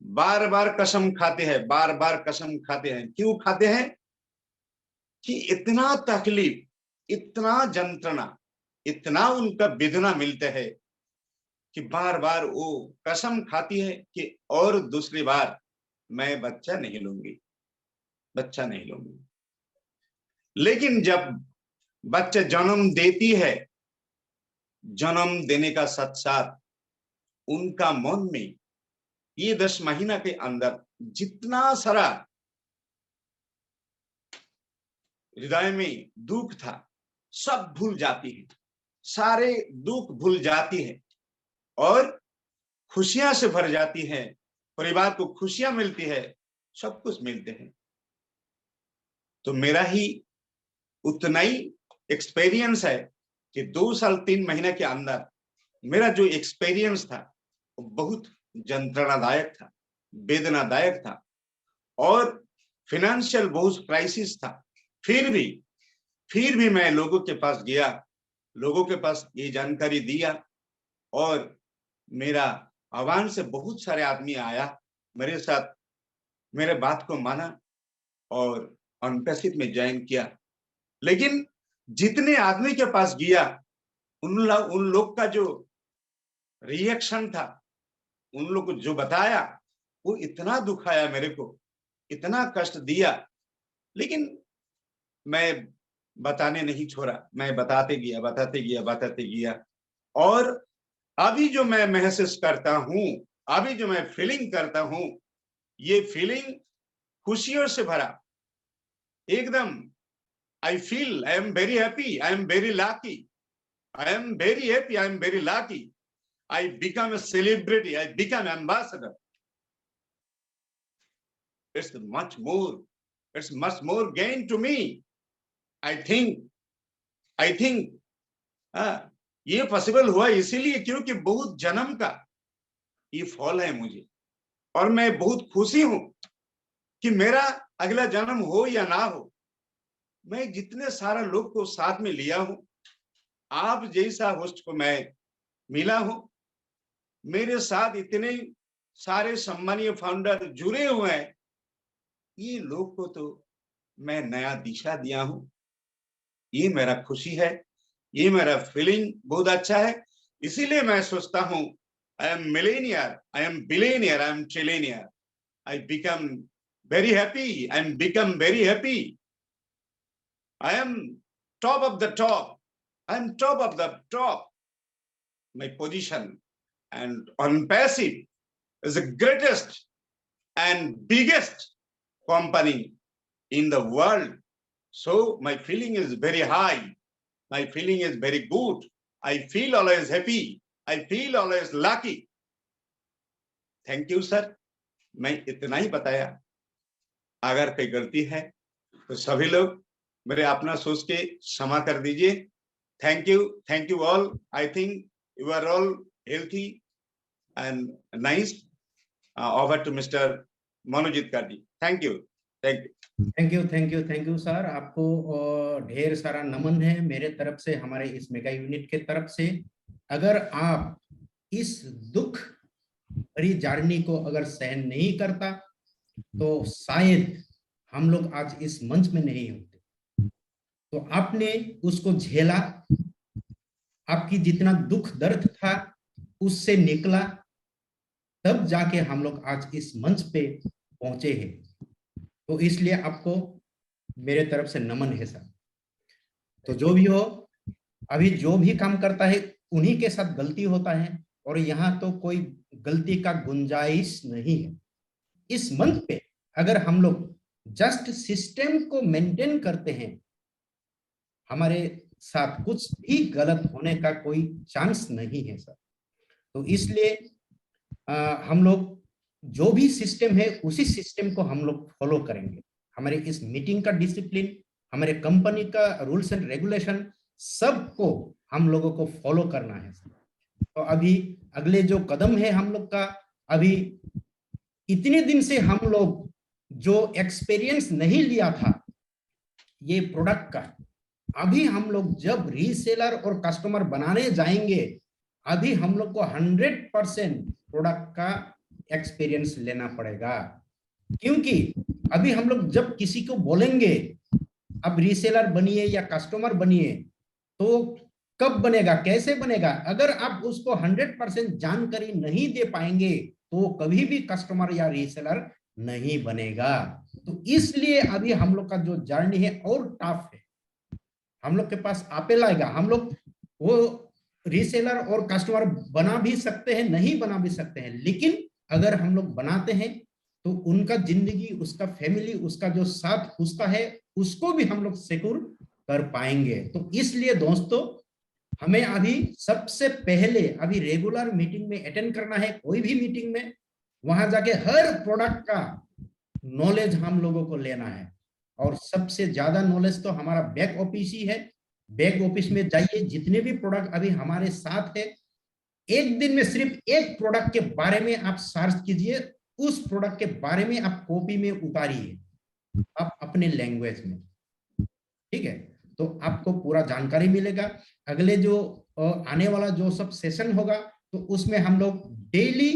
बार बार कसम खाते हैं, बार बार कसम खाते हैं। क्यों खाते हैं? कि इतना तकलीफ, इतना यंत्रणा, इतना उनका वेदना मिलता है कि बार बार वो कसम खाती है कि और दूसरी बार मैं बच्चा नहीं लूंगी, बच्चा नहीं लूंगी। लेकिन जब बच्चा जन्म देती है, जन्म देने का साथ साथ उनका मन में ये 10 महीना के अंदर जितना सारा हृदय में दुख था, सब भूल जाती है, सारे दुख भूल जाती है और खुशियां से भर जाती है। परिवार को खुशियां मिलती है, सब कुछ मिलते हैं। तो मेरा ही उतना ही एक्सपीरियंस है कि 2 साल 3 महीने के अंदर मेरा जो एक्सपीरियंस था वो बहुत यंत्रणादायक था, वेदनादायक था और फाइनेंशियल बहुत क्राइसिस था। फिर भी मैं लोगों के पास गया, लोगों के पास ये जानकारी दिया और मेरा आह्वान से बहुत सारे आदमी आया मेरे साथ, मेरे बात को माना और अनपेक्षित में ज्वाइन किया। लेकिन जितने आदमी के पास गया, उन लोग का जो रिएक्शन था, उन लोग को जो बताया, वो इतना दुखाया मेरे को, इतना कष्ट दिया। लेकिन मैं बताने नहीं छोड़ा, मैं बताते गया और अभी जो मैं महसूस करता हूं, अभी जो मैं फीलिंग करता हूं, ये फीलिंग खुशियों से भरा एकदम। I feel I am very happy, I am very lucky, I am very happy, I am very lucky. I become a celebrity, I become ambassador. It's much more gain to me. I think ये पॉसिबल हुआ इसीलिए क्योंकि बहुत जन्म का ये फल है मुझे, और मैं बहुत खुशी हूं कि मेरा अगला जन्म हो या ना हो, मैं जितने सारा लोग को साथ में लिया हूं, आप जैसा होस्ट को मैं मिला हूं, मेरे साथ इतने सारे सम्मानीय फाउंडर जुड़े हुए हैं, ये लोग को तो मैं नया दिशा दिया हूं। ये मेरा खुशी है, ये मेरा फीलिंग बहुत अच्छा है। इसीलिए मैं सोचता हूं, I am Millionaire, I am billionaire, I am trillionaire, I become very happy, I am become very happy, I am top of the top, I am top of the top. My position and on passive is the greatest and biggest company in the world. So my feeling is very high. My feeling is very good. I feel always happy. I feel always lucky. Thank you, sir. मैं इतना ही बताया। अगर कोई गलती है तो सभी लोग मेरे अपना सोच के क्षमा कर दीजिए। Thank you all. I think you are all healthy and nice. over to Mr. Manojit Karji. Thank you. Thank you sir. आपको ढेर सारा नमन है मेरे तरफ से, हमारे इस मेगा यूनिट के तरफ से। अगर आप इस दुख भरी जर्नी को अगर सहन नहीं करता तो शायद हम लोग आज इस मंच में नहीं होते। तो आपने उसको झेला, आपकी जितना दुख दर्द था उससे निकला, तब जाके हम लोग आज इस मंच पे पहुंचे हैं। तो इसलिए आपको मेरे तरफ से नमन है सर। तो जो भी हो, अभी जो भी काम करता है उन्हीं के साथ गलती होता है, और यहाँ तो कोई गलती का गुंजाइश नहीं है। इस मंच पे अगर हम लोग जस्ट सिस्टम को मेंटेन करते हैं, हमारे साथ कुछ भी गलत होने का कोई चांस नहीं है सर। तो इसलिए हम लोग जो भी सिस्टम है उसी सिस्टम को हम लोग फॉलो करेंगे। हमारे इस मीटिंग का डिसिप्लिन, हमारे कंपनी का रूल्स एंड रेगुलेशन, सबको हम लोगों को फॉलो करना है सर। तो अभी अगले जो कदम है हम लोग का, अभी इतने दिन से हम लोग जो एक्सपीरियंस नहीं लिया था ये प्रोडक्ट का, अभी हम लोग जब रीसेलर और कस्टमर बनाने जाएंगे, अभी हम लोग को 100% प्रोडक्ट का एक्सपीरियंस लेना पड़ेगा। क्योंकि अभी हम लोग जब किसी को बोलेंगे अब रीसेलर बनिए या कस्टमर बनिए, तो कब बनेगा, कैसे बनेगा? अगर आप उसको 100% जानकारी नहीं दे पाएंगे तो कभी भी कस्टमर या रीसेलर नहीं बनेगा। तो इसलिए अभी हम लोग का जो जर्नी है और टफ है। हम लोग के पास आपेल आएगा, हम लोग वो रीसेलर और कस्टमर बना भी सकते हैं, नहीं बना भी सकते हैं, लेकिन अगर हम लोग बनाते हैं तो उनका जिंदगी, उसका फैमिली, उसका जो साथ उसका है, उसको भी हम लोग सिक्योर कर पाएंगे। तो इसलिए दोस्तों, हमें अभी सबसे पहले अभी रेगुलर मीटिंग में अटेंड करना है। कोई भी मीटिंग में वहां जाके हर प्रोडक्ट का नॉलेज हम लोगों को लेना है, और सबसे ज्यादा नॉलेज तो हमारा बैक ऑफिस ही है। बैक ऑफिस में जाइए, जितने भी प्रोडक्ट अभी हमारे साथ है, एक दिन में सिर्फ एक प्रोडक्ट के बारे में आप सर्च कीजिए, उस प्रोडक्ट के बारे में आप कॉपी में उतारिए आप अपने लैंग्वेज में, ठीक है? तो आपको पूरा जानकारी मिलेगा। अगले जो आने वाला जो सब सेशन होगा, तो उसमें हम लोग डेली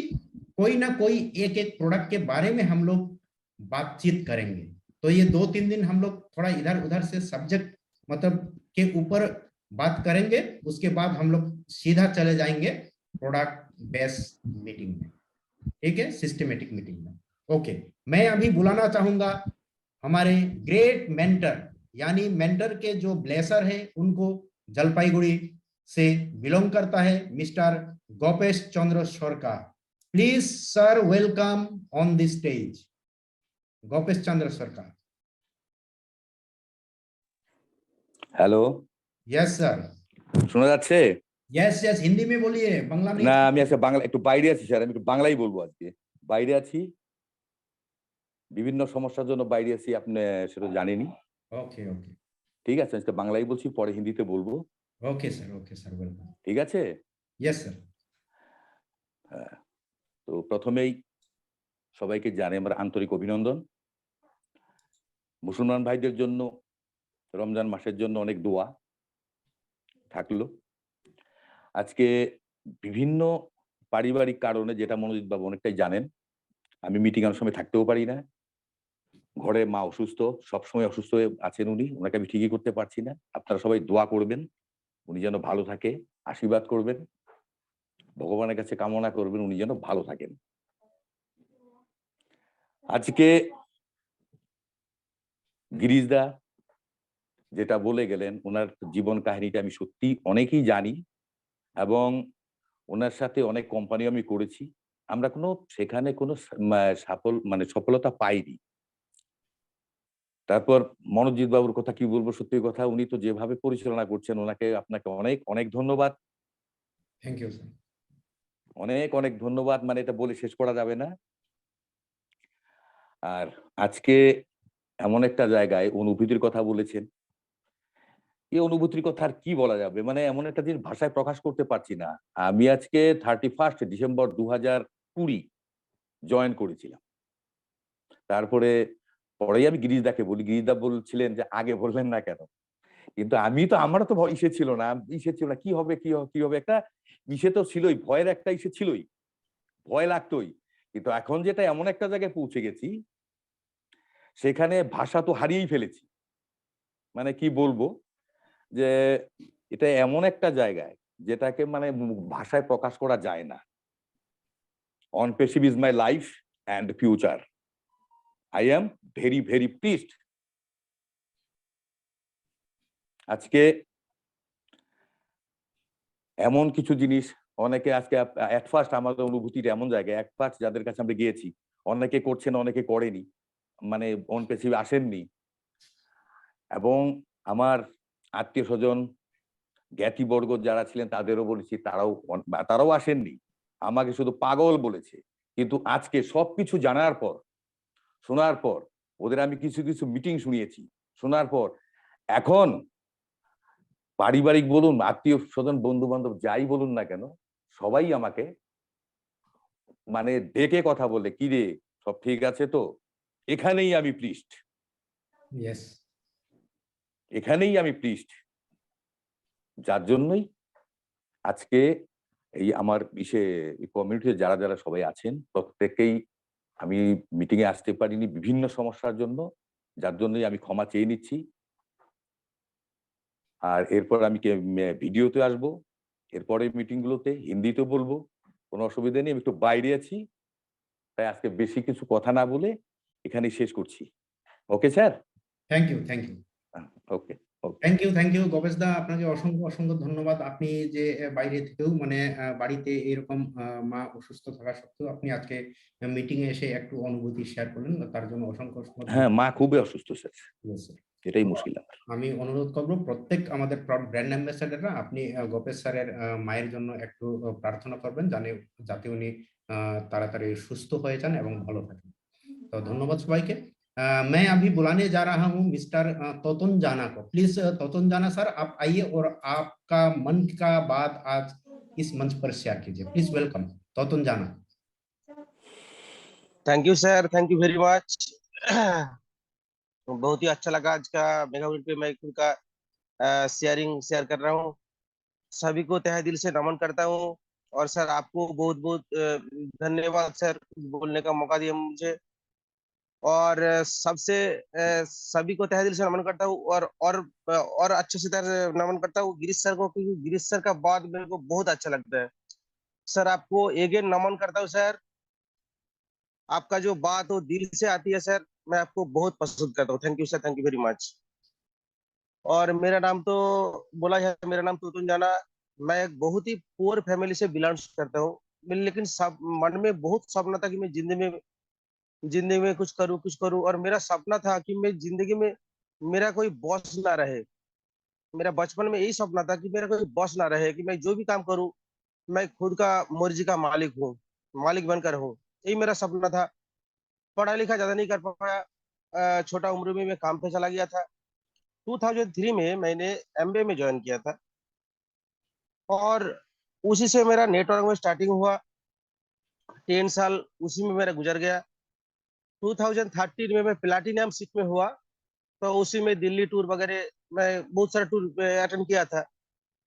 कोई ना कोई एक एक प्रोडक्ट के बारे में हम लोग बातचीत करेंगे। तो ये 2-3 दिन हम लोग थोड़ा इधर उधर से सब्जेक्ट मतलब के ऊपर बात करेंगे, उसके बाद हम लोग सीधा चले जाएंगे प्रोडक्ट बेस्ड मीटिंग में, ठीक है, सिस्टमेटिक मीटिंग में। ओके, मैं अभी बुलाना चाहूंगा हमारे ग्रेट मेंटर, यानी मेंटर के जो ब्लेसर है, उनको जलपाईगुड़ी से बिलोंग करता है, mister Gopesh Chandra Sarkar. Please sir, welcome on the stage, Gopesh Chandra Sarkar. Hello, yes sir. শোনা যাচ্ছে? यस यस, हिंदी में बोलिए, बांग्ला नहीं। না, আমি আজকে বাংলা একটু বাইরে আছি স্যার, আমি একটু বাংলাই বলবো আজকে। বাইরে আছি, বিভিন্ন সমস্যার জন্য বাইরে আছি, আপনি সেটা জানেনই। ओके ओके ঠিক আছে, আজকে বাংলাই বলছি, পরে হিন্দিতে বলবো। Okay sir, welcome. ঠিক আছে? Yes sir. হ্যাঁ, তো প্রথমেই সবাইকে জানাই আমার আন্তরিক অভিনন্দন। মুসলমান ভাইদের জন্য রমজান মাসের জন্য অনেক দোয়া থাকলো। আজকে বিভিন্ন পারিবারিক কারণে, যেটা মনোজিৎ বাবু অনেকটাই জানেন, আমি মিটিং এর সময় থাকতেও পারি না। ঘরে মা অসুস্থ, সবসময় অসুস্থ হয়ে আছেন উনি, ওনাকে আমি ঠিকই করতে পারছি না। আপনারা সবাই দোয়া করবেন উনি যেন ভালো থাকে, আশীর্বাদ করবেন, ভগবানের কাছে কামনা করবেন উনি যেন ভালো থাকেন। আজকে গিরিশদা যেটা বলে গেলেন, ওনার জীবন কাহিনীটা আমি সত্যি অনেকেই জানি, এবং ওনার সাথে অনেক কোম্পানি আমি করেছি। আমরা সেখানে কোনো সফলতা পাইনি। তারপর মনোজিৎ বাবুর কথা কি বলবো, সত্যি কথা, উনি তো যেভাবে পরিচালনা করছেন, আপনাকে অনেক অনেক ধন্যবাদ। Thank you sir. অনেক অনেক ধন্যবাদ, এটা বলে শেষ করা যাবে না। আর আজকে এমন একটা জায়গায় অনুভূতির কথা বলেছেন, এই অনুভূতির কথা আর কি বলা যাবে, এমন একটা জিনিস ভাষায় প্রকাশ করতে পারছি না। আমি আজকে 31 ডিসেম্বর 2020 জয়েন করেছিলাম। তারপরে পরেই আমি গিরিশদাকে বলি, গিরিশদা বলছিলেন যে আগে বললেন না কেন? কিন্তু আমি তো, আমারও তো ইসে ছিল না, কি হবে কি হবে, একটা ইসে তো ছিলই, ভয়ের একটা ইসে ছিলই, ভয় লাগতোই। কিন্তু এখন যেটা এমন একটা জায়গায় পৌঁছে গেছি, সেখানে ভাষা তো হারিয়েই ফেলেছি। মানে কি বলবো, যে এটা এমন একটা জায়গায় যেটাকে মানে ভাষায় প্রকাশ করা যায় না। OnPassive is my life and future. I am very very pleased. আজকে এমন কিছু জিনিস, অনেকে আজকে এট ফার্স্ট আমাদের অনুভূতিটা এমন জায়গায়, এট ফার্স্ট যাদের কাছে আমরা গিয়েছি, অনেকে করছেন অনেকে করেনি, মানে OnPassive আসেননি। এবং আমার আত্মীয় স্বজন জ্ঞাতিবর্গ যারা ছিলেন তাদেরও বলেছি, তারাও আসেননি, আমাকে শুধু পাগল বলেছে। কিন্তু আজকে সবকিছু জানার পর, শোনার পর, ওদের আমি কিছু কিছু মিটিং শুনিয়েছি, শোনার পর এখন পারিবারিক বলুন, আত্মীয় স্বজন, বন্ধু বান্ধব যাই বলুন না কেন, সবাই আমাকে মানে ডেকে কথা বলে, কি রে সব ঠিক আছে তো? এখানেই আমি প্লিজড, ইয়েস, এখানেই আমি প্লিজড। যার জন্যই আজকে এই আমার কমিউনিটিতে যারা যারা সবাই আছেন, প্রত্যেকেই আমি মিটিং এ আসতে পারিনি বিভিন্ন সমস্যার জন্য, যার জন্যই আমি ক্ষমা চেয়ে নিচ্ছি। আর এরপর আমি ভিডিওতে আসবো, এরপরে মিটিং গুলোতে হিন্দিতে বলবো, কোনো অসুবিধা নেই। আমি একটু বাইরে আছি, তাই আজকে বেশি কিছু কথা না বলে এখানেই শেষ করছি। Okay sir? Thank you, thank you, okay. Thank you Gopesh da, আপনাকে অসংখ্য অসংখ্য ধন্যবাদ। আপনি যে বাইরে থেকেও মানে বাড়িতে এরকম মা অসুস্থ থাকা সত্ত্বেও আপনি আজকে মিটিং এ এসে একটু অনুভূতি শেয়ার করলেন, তার জন্য অসংখ্য অসংখ্য হ্যাঁ, মা খুবই অসুস্থ স্যার, Yes, sir. এটাই মুশকিল আমার। আমি অনুরোধ করব প্রত্যেক আমাদের ব্র্যান্ড অ্যাম্বাসেডররা, আপনি গোপেশ স্যারের মায়ের জন্য একটু প্রার্থনা করবেন, যাতে উনি তাড়াতাড়ি সুস্থ হয়ে যান এবং ভালো থাকেন। তো ধন্যবাদ সবাইকে। मैं अभी बुलाने जा रहा हूँ मिस्टर तोतन जाना को। प्लीज तोतन जाना सर, आप आइए और आपका मन का बात आज इस मंच पर शेयर कीजिए। प्लीज वेलकम तोतन जाना। Thank you sir, thank you very much. बहुत ही अच्छा लगा आज का मेगा मीट पे मैं खुद का शेयर कर रहा हूँ। सभी को तहे दिल से नमन करता हूँ। और सर आपको बहुत बहुत धन्यवाद सर, बोलने का मौका दिया मुझे। और सभी को तहे दिल से नमन करता हूँ। और अच्छे से तरह नमन करता हूँ गिरीश सर को, क्योंकि गिरीश सर का बात मेरे को बहुत अच्छा लगता है। सर आपको अगेन नमन करता हूँ सर, आपका जो बात हो दिल से आती है सर, मैं आपको बहुत पसंद करता हूँ। Thank you sir, thank you very much. और मेरा नाम तो बोला है, मेरा नाम तोतुन जाना। मैं एक बहुत ही पुअर फैमिली से बिलोंग्स करता हूँ, लेकिन सब मन में बहुत सपना था कि मैं जिंदगी में कुछ करूँ। और मेरा सपना था कि मैं जिंदगी में मेरा कोई बॉस ना रहे। मेरा बचपन में यही सपना था कि मेरा कोई बॉस ना रहे, कि मैं जो भी काम करूँ मैं खुद का मर्जी का मालिक बनकर हूँ। यही मेरा सपना था। पढ़ा लिखा ज्यादा नहीं कर पाया, छोटा उम्र में मैं काम पे चला गया था। 2003 में मैंने एमबीए में ज्वाइन किया था, और उसी से मेरा नेटवर्क में स्टार्टिंग हुआ। 10 साल उसी में मेरा गुजर गया। 2013 में मैं प्लैटिनम सीट में हुआ, तो उसी में दिल्ली टूर वगैरह मैं बहुत सारा टूर अटेंड किया था।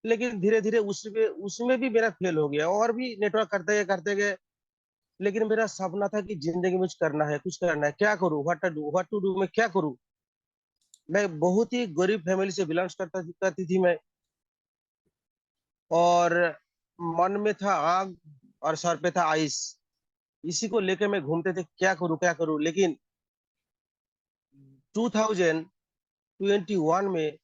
लेकिन धीरे धीरे उसमें भी मेरा फेल हो गया, और भी नेटवर्क करते गए। लेकिन मेरा सपना था कि जिंदगी में कुछ करना है, क्या करूं, व्हाट टू डू, मैं क्या करूं। मैं बहुत ही गरीब फैमिली से बिलोंग करती थी मैं, और मन में था आग और सर पे था आइस। इसी को लेके मैं घूमते थे, क्या करूं। लेकिन 2021 में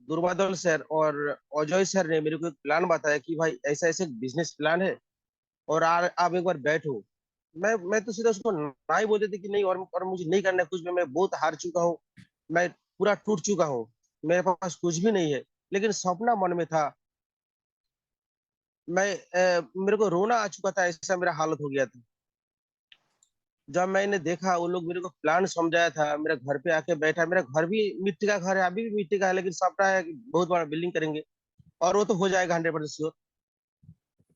दुर्बादल सर और अजय सर ने मेरे को एक प्लान बताया कि भाई ऐसा ऐसे बिजनेस प्लान है, और आप एक बार बैठो। मैं तो सीधा उसको ना ही बोलते थे कि नहीं, और मुझे नहीं करना है कुछ भी, मैं बहुत हार चुका हूँ, मैं पूरा टूट चुका हूँ, मेरे पास कुछ भी नहीं है। लेकिन सपना मन में था। मेरे को रोना आ चुका था, ऐसा मेरा हालत हो गया था। जब मैंने देखा वो लोग मेरे को प्लान समझाया था, मेरे घर पे आके बैठा। मेरा घर भी मिट्टी का घर है, अभी भी मिट्टी का है, लेकिन सपना है कि बहुत बड़ा बिल्डिंग करेंगे, और वो तो हो जाएगा 100% श्योर।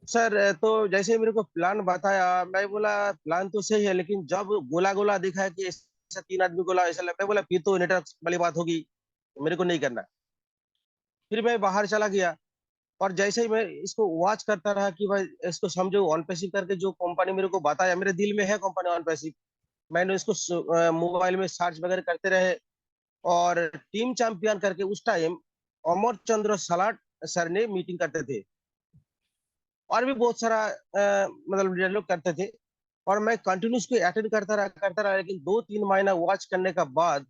सर तो जैसे मेरे को प्लान बताया, मैं बोला प्लान तो सही है, लेकिन जब गोला गोला दिखा है कि ऐसा 3 आदमी गोला ऐसा लगा, मैं बोला फिर तो नेटवर्क वाली बात होगी, मेरे को नहीं करना। फिर मैं बाहर चला गया और जैसे ही मैं इसको वॉच करता रहा कि भाई इसको समझो ऑन पैसिव करके, जो कंपनी मेरे को बताया, मेरे दिल में है कंपनी ऑन पैसिव, मैंने इसको मोबाइल में सर्च वगैरह करते रहे। और टीम चैंपियन करके उस टाइम अमर चंद्र सलाट सर ने मीटिंग करते थे, और भी बहुत सारा मतलब लीडर लोग करते थे, और मैं कंटिन्यूस को अटेंड करता रहा। लेकिन 2-3 महीना वॉच करने का बाद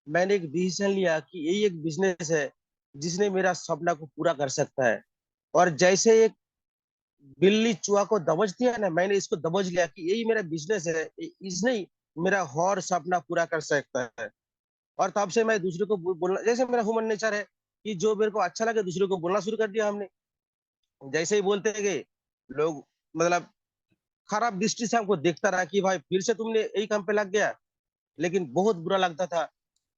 मैंने एक डिसीजन लिया कि यही एक बिजनेस है जिसने मेरा सपना को पूरा कर सकता है। और जैसे एक बिल्ली चूहा को दबोच दिया ना, मैंने इसको दबोच लिया कि यही मेरा बिजनेस है, इसने ही मेरा हर सपना पूरा कर सकता है। और तब से मैं दूसरे को बोलना, जैसे मेरा ह्यूमन नेचर है कि जो मेरे को अच्छा लगे दूसरे को बोलना शुरू कर दिया हमने। जैसे ही बोलते गए लोग, मतलब खराब दृष्टि से हमको देखता रहा कि भाई फिर से तुमने यही काम पे लग गया, लेकिन बहुत बुरा लगता था।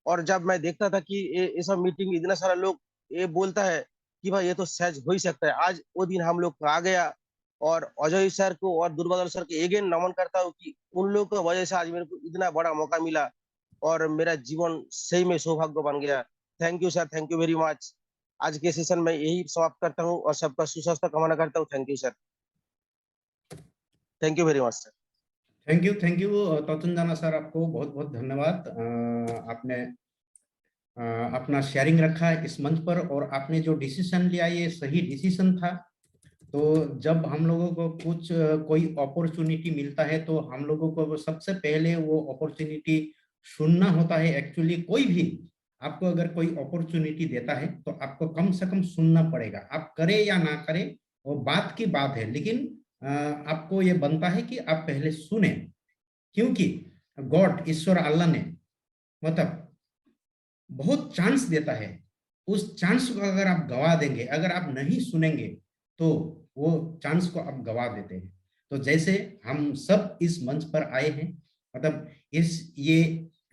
और जब मैं देखता था कि ये सब मीटिंग इतना सारा लोग ये बोलता है कि भाई ये तो सहज हो ही सकता है, आज वो दिन हम लोग आ गया। और अजय सर को और दुर्बादल सर के अगेन नमन करता हूँ कि उन लोगों की वजह से आज मेरे को इतना बड़ा मौका मिला और मेरा जीवन सही में सौभाग्य बन गया। Thank you sir, thank you very much. आज के सेशन में यही समाप्त करता हूँ और सबका सुस्वास्थ्य कामना करता हूँ। Thank you sir, thank you very much sir. Thank you Totunjana sir, आपको बहुत बहुत धन्यवाद। आपने अपना शेयरिंग रखा है इस मंच पर, और आपने जो डिसीजन लिया ये सही डिसीजन था। तो जब हम लोगों को कोई अपॉर्चुनिटी मिलता है तो हम लोगों को सबसे पहले वो अपॉर्चुनिटी सुनना होता है। एक्चुअली कोई भी आपको अगर कोई अपॉर्चुनिटी देता है तो आपको कम से कम सुनना पड़ेगा। आप करें या ना करें वो बात की बात है, लेकिन आपको ये बनता है कि आप पहले सुने, क्योंकि गॉड, ईश्वर, अल्लाह ने मतलब बहुत चांस देता है। उस चांस को अगर आप गवा देंगे, अगर आप नहीं सुनेंगे, तो वो चांस को आप गवा देते हैं। तो जैसे हम सब इस मंच पर आए हैं, मतलब ये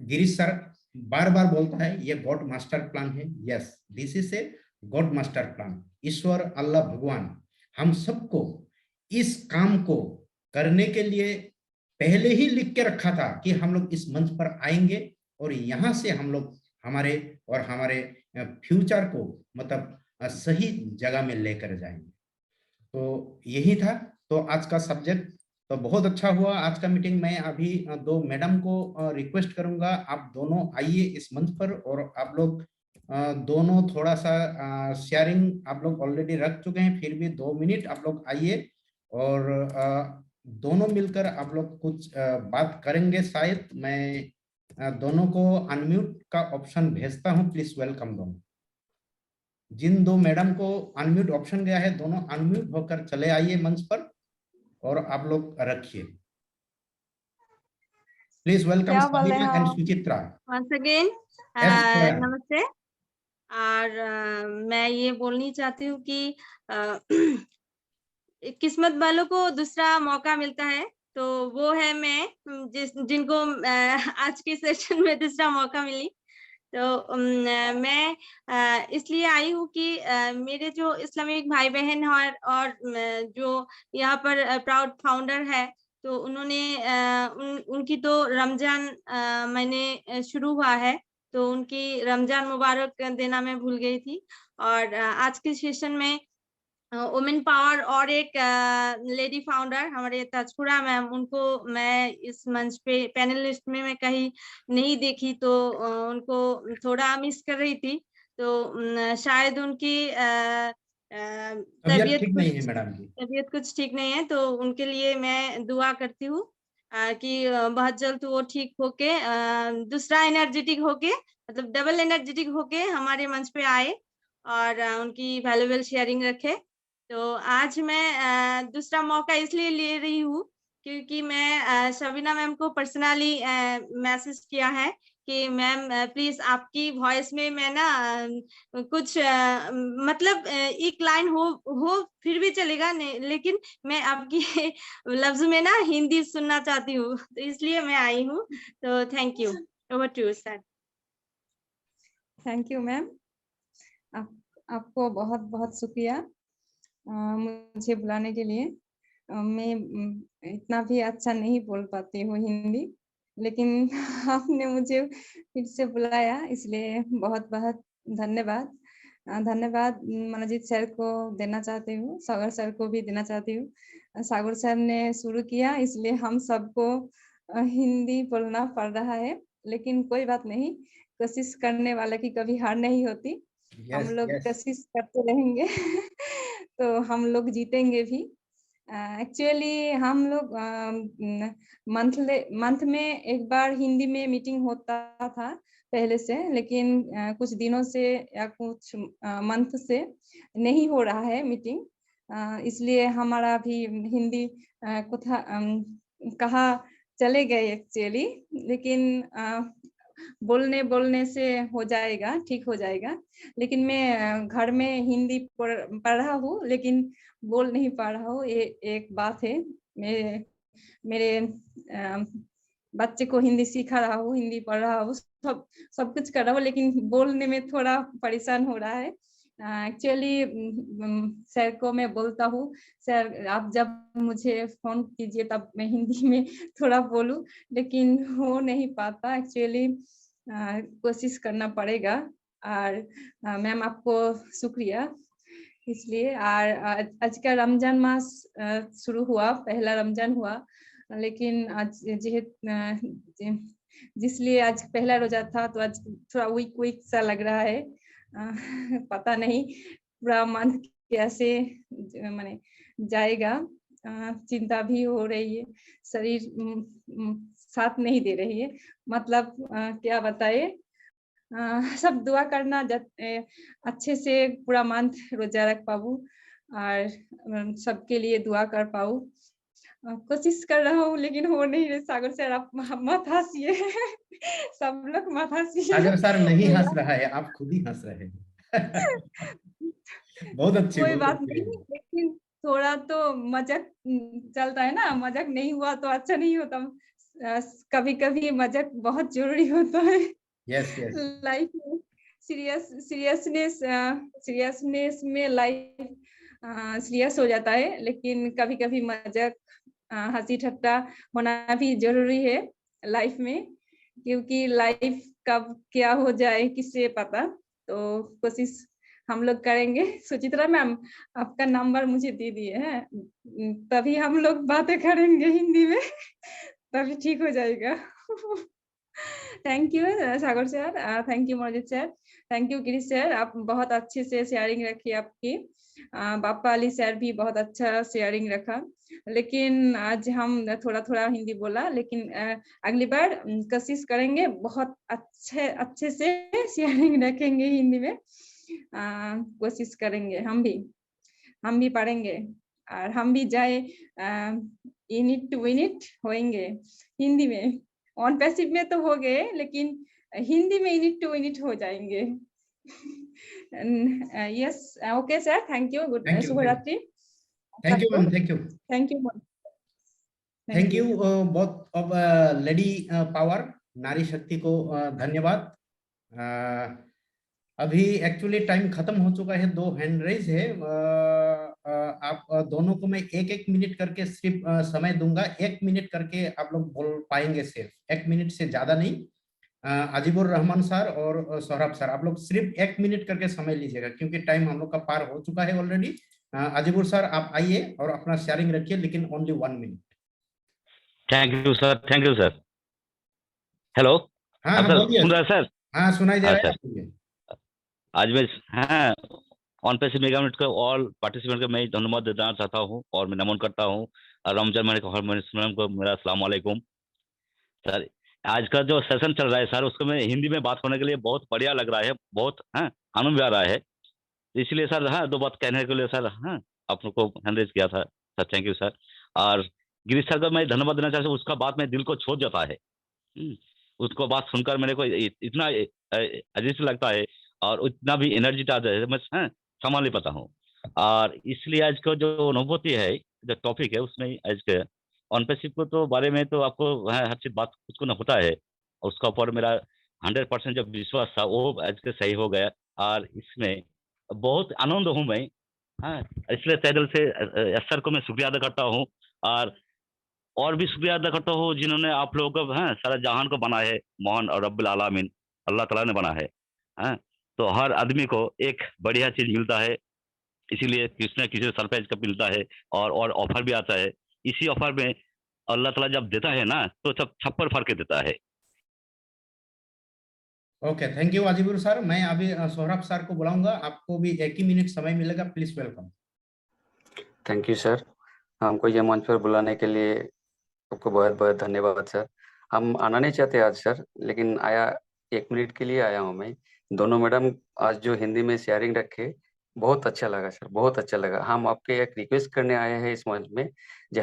गिरीश सर बार बार बोलता है ये गॉड मास्टर प्लान है। Yes, this is a God master plan. ईश्वर, अल्लाह, भगवान हम सबको इस काम को करने के लिए पहले ही लिख के रखा था कि हम लोग इस मंच पर आएंगे और यहाँ से हम लोग हमारे फ्यूचर को मतलब सही जगह में लेकर जाएंगे। तो यही था। तो आज का सब्जेक्ट तो बहुत अच्छा हुआ आज का मीटिंग। मैं अभी दो मैडम को रिक्वेस्ट करूंगा, आप दोनों आइए इस मंच पर, और आप लोग दोनों थोड़ा सा शेयरिंग आप लोग ऑलरेडी रख चुके हैं, फिर भी 2 मिनट आप लोग आइए और दोनों मिलकर आप लोग कुछ बात करेंगे। शायद मैं दोनों को अनम्यूट का ऑप्शन भेजता हूं, प्लीज वेलकम दोनों। जिन दो मैडम को अनम्यूट ऑप्शन गया है, दोनों अनम्यूट होकर चले आइए मंच पर और आप लोग रखिए। प्लीज वेलकम क्या बोल रहे सबीना हो? And Suchitra. once again Yes, Soya. नमस्ते। और मैं ये बोलनी चाहती हूँ कि किस्मत वालों को दूसरा मौका मिलता है, तो वो है मैं, जिनको आज के सेशन में दूसरा मौका मिली। तो मैं इसलिए आई हूँ कि मेरे जो इस्लामिक भाई बहन और जो यहाँ पर प्राउड फाउंडर है, तो उन्होंने उनकी तो रमजान महीने शुरू हुआ है, तो उनकी रमजान मुबारक देना मैं भूल गई थी। और आज के सेशन में वुमेन पावर और एक लेडी फाउंडर हमारे तजपुरा मैम, उनको मैं इस मंच पे पैनलिस्ट में मैं कहीं नहीं देखी, तो उनको थोड़ा मिस कर रही थी। तो शायद उनकी तबीयत ठीक नहीं है मैडम जी। तबीयत कुछ ठीक नहीं है, तो उनके लिए मैं दुआ करती हूँ कि बहुत जल्द वो ठीक होके दूसरा एनर्जेटिक होके, मतलब डबल एनर्जेटिक होके हमारे मंच पे आए और उनकी वैल्यूएबल शेयरिंग रखे। तो आज मैं दूसरा मौका इसलिए ले रही हूँ क्योंकि मैं शबीना मैम को पर्सनली मैसेज किया है कि मैम प्लीज आपकी वॉइस में मैं ना कुछ मतलब एक लाइन हो फिर भी चलेगा, नहीं, लेकिन मैं आपकी लफ्ज में ना हिंदी सुनना चाहती हूँ, तो इसलिए मैं आई हूँ। तो thank you, over to you sir. Thank you ma'am, आपको बहुत बहुत शुक्रिया। मुझे बुलाने के लिए। मैं इतना भी अच्छा नहीं बोल पाती हूँ हिंदी, लेकिन आपने मुझे फिर से बुलाया, इसलिए बहुत-बहुत धन्यवाद। धन्यवाद मनोजीत सर को देना चाहती हूँ, सागर सर को भी देना चाहती हूँ। सागर सर ने शुरू किया, इसलिए हम सबको हिंदी बोलना पड़ रहा है, लेकिन कोई बात नहीं, कोशिश करने वाले की कभी हार नहीं होती। हम यस लोग यस कोशिश करते रहेंगे तो हम लोग जीतेंगे भी। एक्चुअली हम लोग मंथ में एक बार हिंदी में मीटिंग होता था पहले से, लेकिन कुछ दिनों से या कुछ मंथ से नहीं हो रहा है मीटिंग, इसलिए हमारा भी हिंदी कहा चले गए एक्चुअली, लेकिन बोलने से हो जाएगा, ठीक हो जाएगा। लेकिन मैं घर में हिंदी पढ़ रहा हूँ, लेकिन बोल नहीं पा रहा हूँ, ये एक बात है। मेरे बच्चे को हिंदी सिखा रहा हूँ, हिंदी पढ़ रहा हूँ, सब कुछ कर रहा हूँ, लेकिन बोलने में थोड़ा परेशान हो रहा है। एक्चुअली सर को मैं बोलता हूँ, सर आप जब मुझे फोन कीजिए तब मैं हिंदी में थोड़ा बोलूं, लेकिन हो नहीं पाता एक्चुअली। कोशिश करना पड़ेगा। और मैम आपको शुक्रिया इसलिए। और आज का रमजान मास शुरू हुआ, पहला रमजान हुआ, लेकिन आज जिसलिए आज पहला रोजा था, तो आज थोड़ा वीक सा लग रहा है। पता नहीं पूरा मंथ कैसे माने जाएगा, चिंता भी हो रही है, शरीर साथ नहीं दे रही है, मतलब क्या बताए। सब दुआ करना अच्छे से पूरा मंथ रोजा रख पाऊँ और सबके लिए दुआ कर पाऊँ। कोशिश कर रहा हूँ, लेकिन हो नहीं रहे। सागर सर आप मत हंसिए सब लोग मत हंसिए। सागर सर नहीं हंस रहा है, आप खुद ही हंस रहे हैं। बहुत अच्छी, कोई बहुत बात अच्छी। नहीं, लेकिन थोड़ा तो मजाक चलता है ना, मजाक नहीं हुआ तो अच्छा नहीं होता। कभी कभी मजाक बहुत जरूरी होता है यस यस लाइफ में। सीरियसनेस में लाइफ सीरियस हो जाता है, लेकिन कभी कभी मजाक हंसी ठट्टा होना भी जरूरी है लाइफ में, क्योंकि लाइफ कब क्या हो जाए किससे पता। तो कोशिश हम लोग करेंगे। सुचित्रा मैम आपका नंबर मुझे दे दिए हैं, तभी हम लोग बातें करेंगे हिंदी में तभी ठीक हो जाएगा। Thank you Sagar sir, thank you Manojit sir, thank you Girish sir, आप बहुत अच्छे से शेयरिंग रखी आपकी। बापा अली सर भी बहुत अच्छा शेयरिंग रखा, लेकिन आज हम थोड़ा थोड़ा हिंदी बोला, लेकिन अगली बार कोशिश करेंगे बहुत अच्छे से शेयरिंग रखेंगे हिंदी में। कोशिश करेंगे, हम भी पढ़ेंगे और हम भी जाए यूनिट टू यूनिट होंगे हिंदी में। ऑन पैसिव में तो हो गए, लेकिन हिंदी में यूनिट टू यूनिट हो जाएंगे। Yes okay sir, thank you, good शुभ रात्रि। Thank you ma'am, thank you, thank you, thank you both of lady power, नारी शक्ति को धन्यवाद। अभी एक्चुअली टाइम खत्म हो चुका है, 2 हैंड रेज है। आप दोनों को मैं 1-1 मिनट करके सिर्फ समय दूंगा, 1 मिनट करके आप लोग बोल पाएंगे, सिर्फ 1 मिनट से ज्यादा नहीं। अजीबुर रहमान सर और सौरभ सर, आप लोग सिर्फ 1 मिनट करके समय लीजिएगा, क्योंकि टाइम हम लोग का पार हो चुका है ऑलरेडी। अजीबुर सर आप आइए और अपना शेयरिंग रखिए, लेकिन only 1 minute. Thank you sir, thank you sir. Hello, हाँ आप बोलिए। सुन रहे हैं सर? हाँ सुनाई दे हाँ रहा है, सर, बोलिए। आज मैं हाँ ऑन पैसिव मेगा मिनट का ऑल पार्टिसिपेंट का मैं धन्यवाद देना चाहता हूँ और मैं नमन करता हूँ। और रमजान महीने को हर मुस्लिम को मेरा अस्सलाम वालेकुम। सर आज का जो सेशन चल रहा है सर, उसको मैं हिंदी में बात होने के लिए बहुत बढ़िया लग रहा है, बहुत आनंद भी आ रहा है। इसलिए सर 2 बात कहने के लिए सर आप लोग को हैंड रेज किया था सर, थैंक यू सर। और गिरीश सर का मैं धन्यवाद देना चाहता हूँ, उसका बात में दिल को छू जाता है। उसको बात सुनकर मेरे को इतना अजीब लगता है और उतना भी एनर्जी आता है, मैं संभाल नहीं पाता हूँ। और इसलिए आज का जो अनुभूति है, जो टॉपिक है, उसमें आज के ऑन पैसिव को तो बारे में तो आपको हर चीज बात खुद को न होता है, और उसका ऊपर मेरा 100% जो विश्वास था वो आज के सही हो गया। और इसमें बहुत आनंद हूँ मैं हाँ, इसलिए तहे दिल से एस सर को मैं शुक्रिया अदा करता हूँ और भी शुक्रिया अदा करता हूँ जिन्होंने आप लोगों को सारा जहान को बना है, मोहन और रब्बुल आलमीन अल्लाह ताला ने बना है। तो हर आदमी को एक बढ़िया चीज मिलता है, इसीलिए किसी न किसी सरप्राइज कप मिलता है और ऑफर भी आता है। इसी ऑफर में अल्लाह ताला जब देता है ना तो सब छप्पर फाड़ के देता है। Okay, thank you Wajibur sir. मैं अभी सोहराब सर को बुलाऊंगा, आपको भी 1 ही मिनट समय मिलेगा, please welcome. Thank you sir, हमको ये मंच पर बुलाने के लिए आपको बहुत बहुत धन्यवाद सर। हम आना नहीं चाहते आज सर, लेकिन आया 1 मिनट के लिए आया हूँ मैं। दोनों मैडम आज जो हिंदी में शेयरिंग रखे बहुत अच्छा लगा सर, बहुत अच्छा लगा। हम आपके एक रिक्वेस्ट करने आए हैं इस मंच में, जो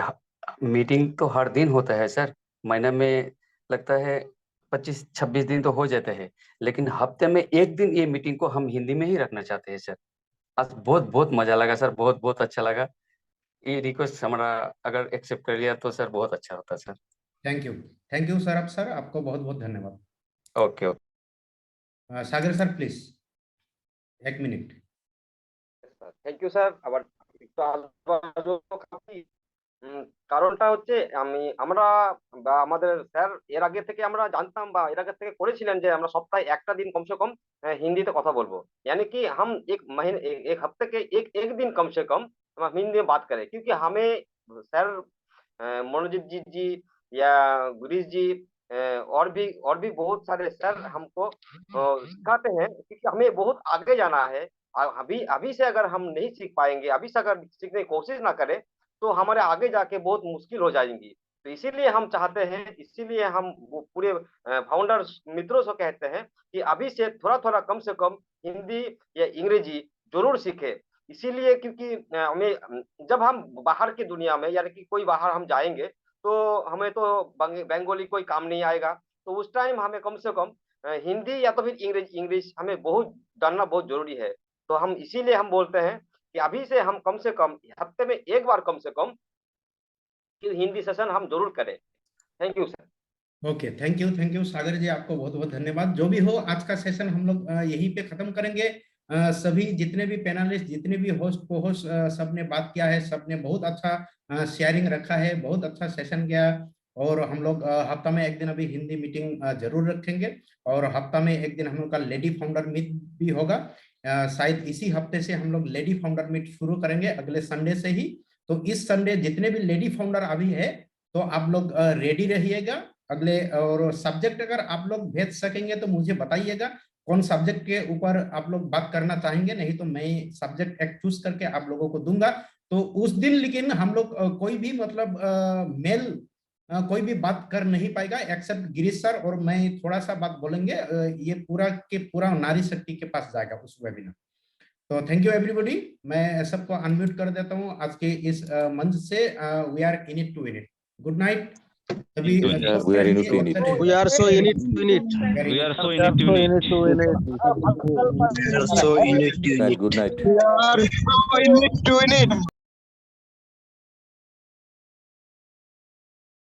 मीटिंग तो हर दिन होता है सर, महीने में लगता है 25-26 दिन तो हो जाते हैं, लेकिन हफ्ते में 1 दिन ये मीटिंग को हम हिंदी में ही रखना चाहते हैं सर। आज बहुत बहुत मजा लगा सर, बहुत बहुत अच्छा लगा। ये रिक्वेस्ट हमारा अगर एक्सेप्ट कर लिया तो सर बहुत अच्छा होता sir. Thank you Saurabh sir, आपको बहुत बहुत धन्यवाद। Okay okay. Sagar sir please 1 minute. Thank you sir. আবার একটু কারণটা হচ্ছে আমরা বা আমাদের স্যার এর আগে থেকে আমরা জানতাম বা এর আগে থেকে করেছিলেন যে আমরা সপ্তাহে একটা দিন কমসে কম हिंदी में কথা বলবো, यानी कि हम एक हफ्ते के एक दिन कम से कम हम हिंदी में बात करें, क्योंकि हमें सर मनोजीत जी या गुरीश जी और भी बहुत सारे सर हमको सिखाते हैं, क्योंकि हमें बहुत आगे जाना है। अभी से अगर हम नहीं सीख पाएंगे, अभी से अगर सीखने की कोशिश ना करें तो हमारे आगे जाके बहुत मुश्किल हो जाएंगी। तो इसीलिए हम चाहते हैं, इसीलिए हम वो पूरे फाउंडर्स मित्रों से कहते हैं कि अभी से थोड़ा-थोड़ा कम से कम हिंदी या अंग्रेजी ज़रूर सीखें। इसीलिए क्योंकि हमें जब हम बाहर की दुनिया में, यानी कि कोई बाहर हम जाएँगे तो हमें तो बंगाली कोई काम नहीं आएगा। तो उस टाइम हमें कम से कम हिंदी या तो फिर इंग्लिश हमें बहुत जानना बहुत ज़रूरी है। तो हम इसीलिए हम बोलते हैं कि अभी से हम कम से कम हफ्ते में 1 बार कम से कम कि हिंदी सेशन हम जरूर करें। Thank you sir. Okay, thank you Sagar ji, आपको बहुत बहुत धन्यवाद। जो भी हो, आज का सेशन हम लोग यहीं पे खत्म करेंगे। सभी जितने भी पैनलिस्ट, जितने भी होस्ट को होस्ट सबने बात किया है, सबने बहुत अच्छा शेयरिंग रखा है, बहुत अच्छा सेशन गया। और हम लोग हफ्ता में 1 दिन अभी हिंदी मीटिंग जरूर रखेंगे, और हफ्ता में 1 दिन हम लोग का लेडी फाउंडर मीट भी होगा। शायद इसी हफ्ते से हम लोग लेडी फाउंडर मीट शुरू करेंगे, अगले संडे से ही। तो इस संडे जितने भी लेडी फाउंडर अभी है तो आप लोग रेडी रहिएगा अगले, और सब्जेक्ट अगर आप लोग भेज सकेंगे तो मुझे बताइएगा कौन सब्जेक्ट के ऊपर आप लोग बात करना चाहेंगे, नहीं तो मैं सब्जेक्ट एक चूज करके आप लोगों को दूंगा। तो उस दिन लेकिन हम लोग कोई भी मतलब मेल कोई भी बात कर नहीं पाएगा एक्सेप्ट गिरीश सर, और मैं थोड़ा सा बात बोलेंगे। ये पूरा के पूरा नारी शक्ति के पास जाएगा उस वेबिनार। तो थैंक यू एवरीबॉडी, मैं सबको अनम्यूट कर देता हूँ आज के इस मंच से। We are in it to win it. Good night सभी। We are in it to win it. We are so in it to win it. We are so in it to win it. Good night. We are so in it to win it.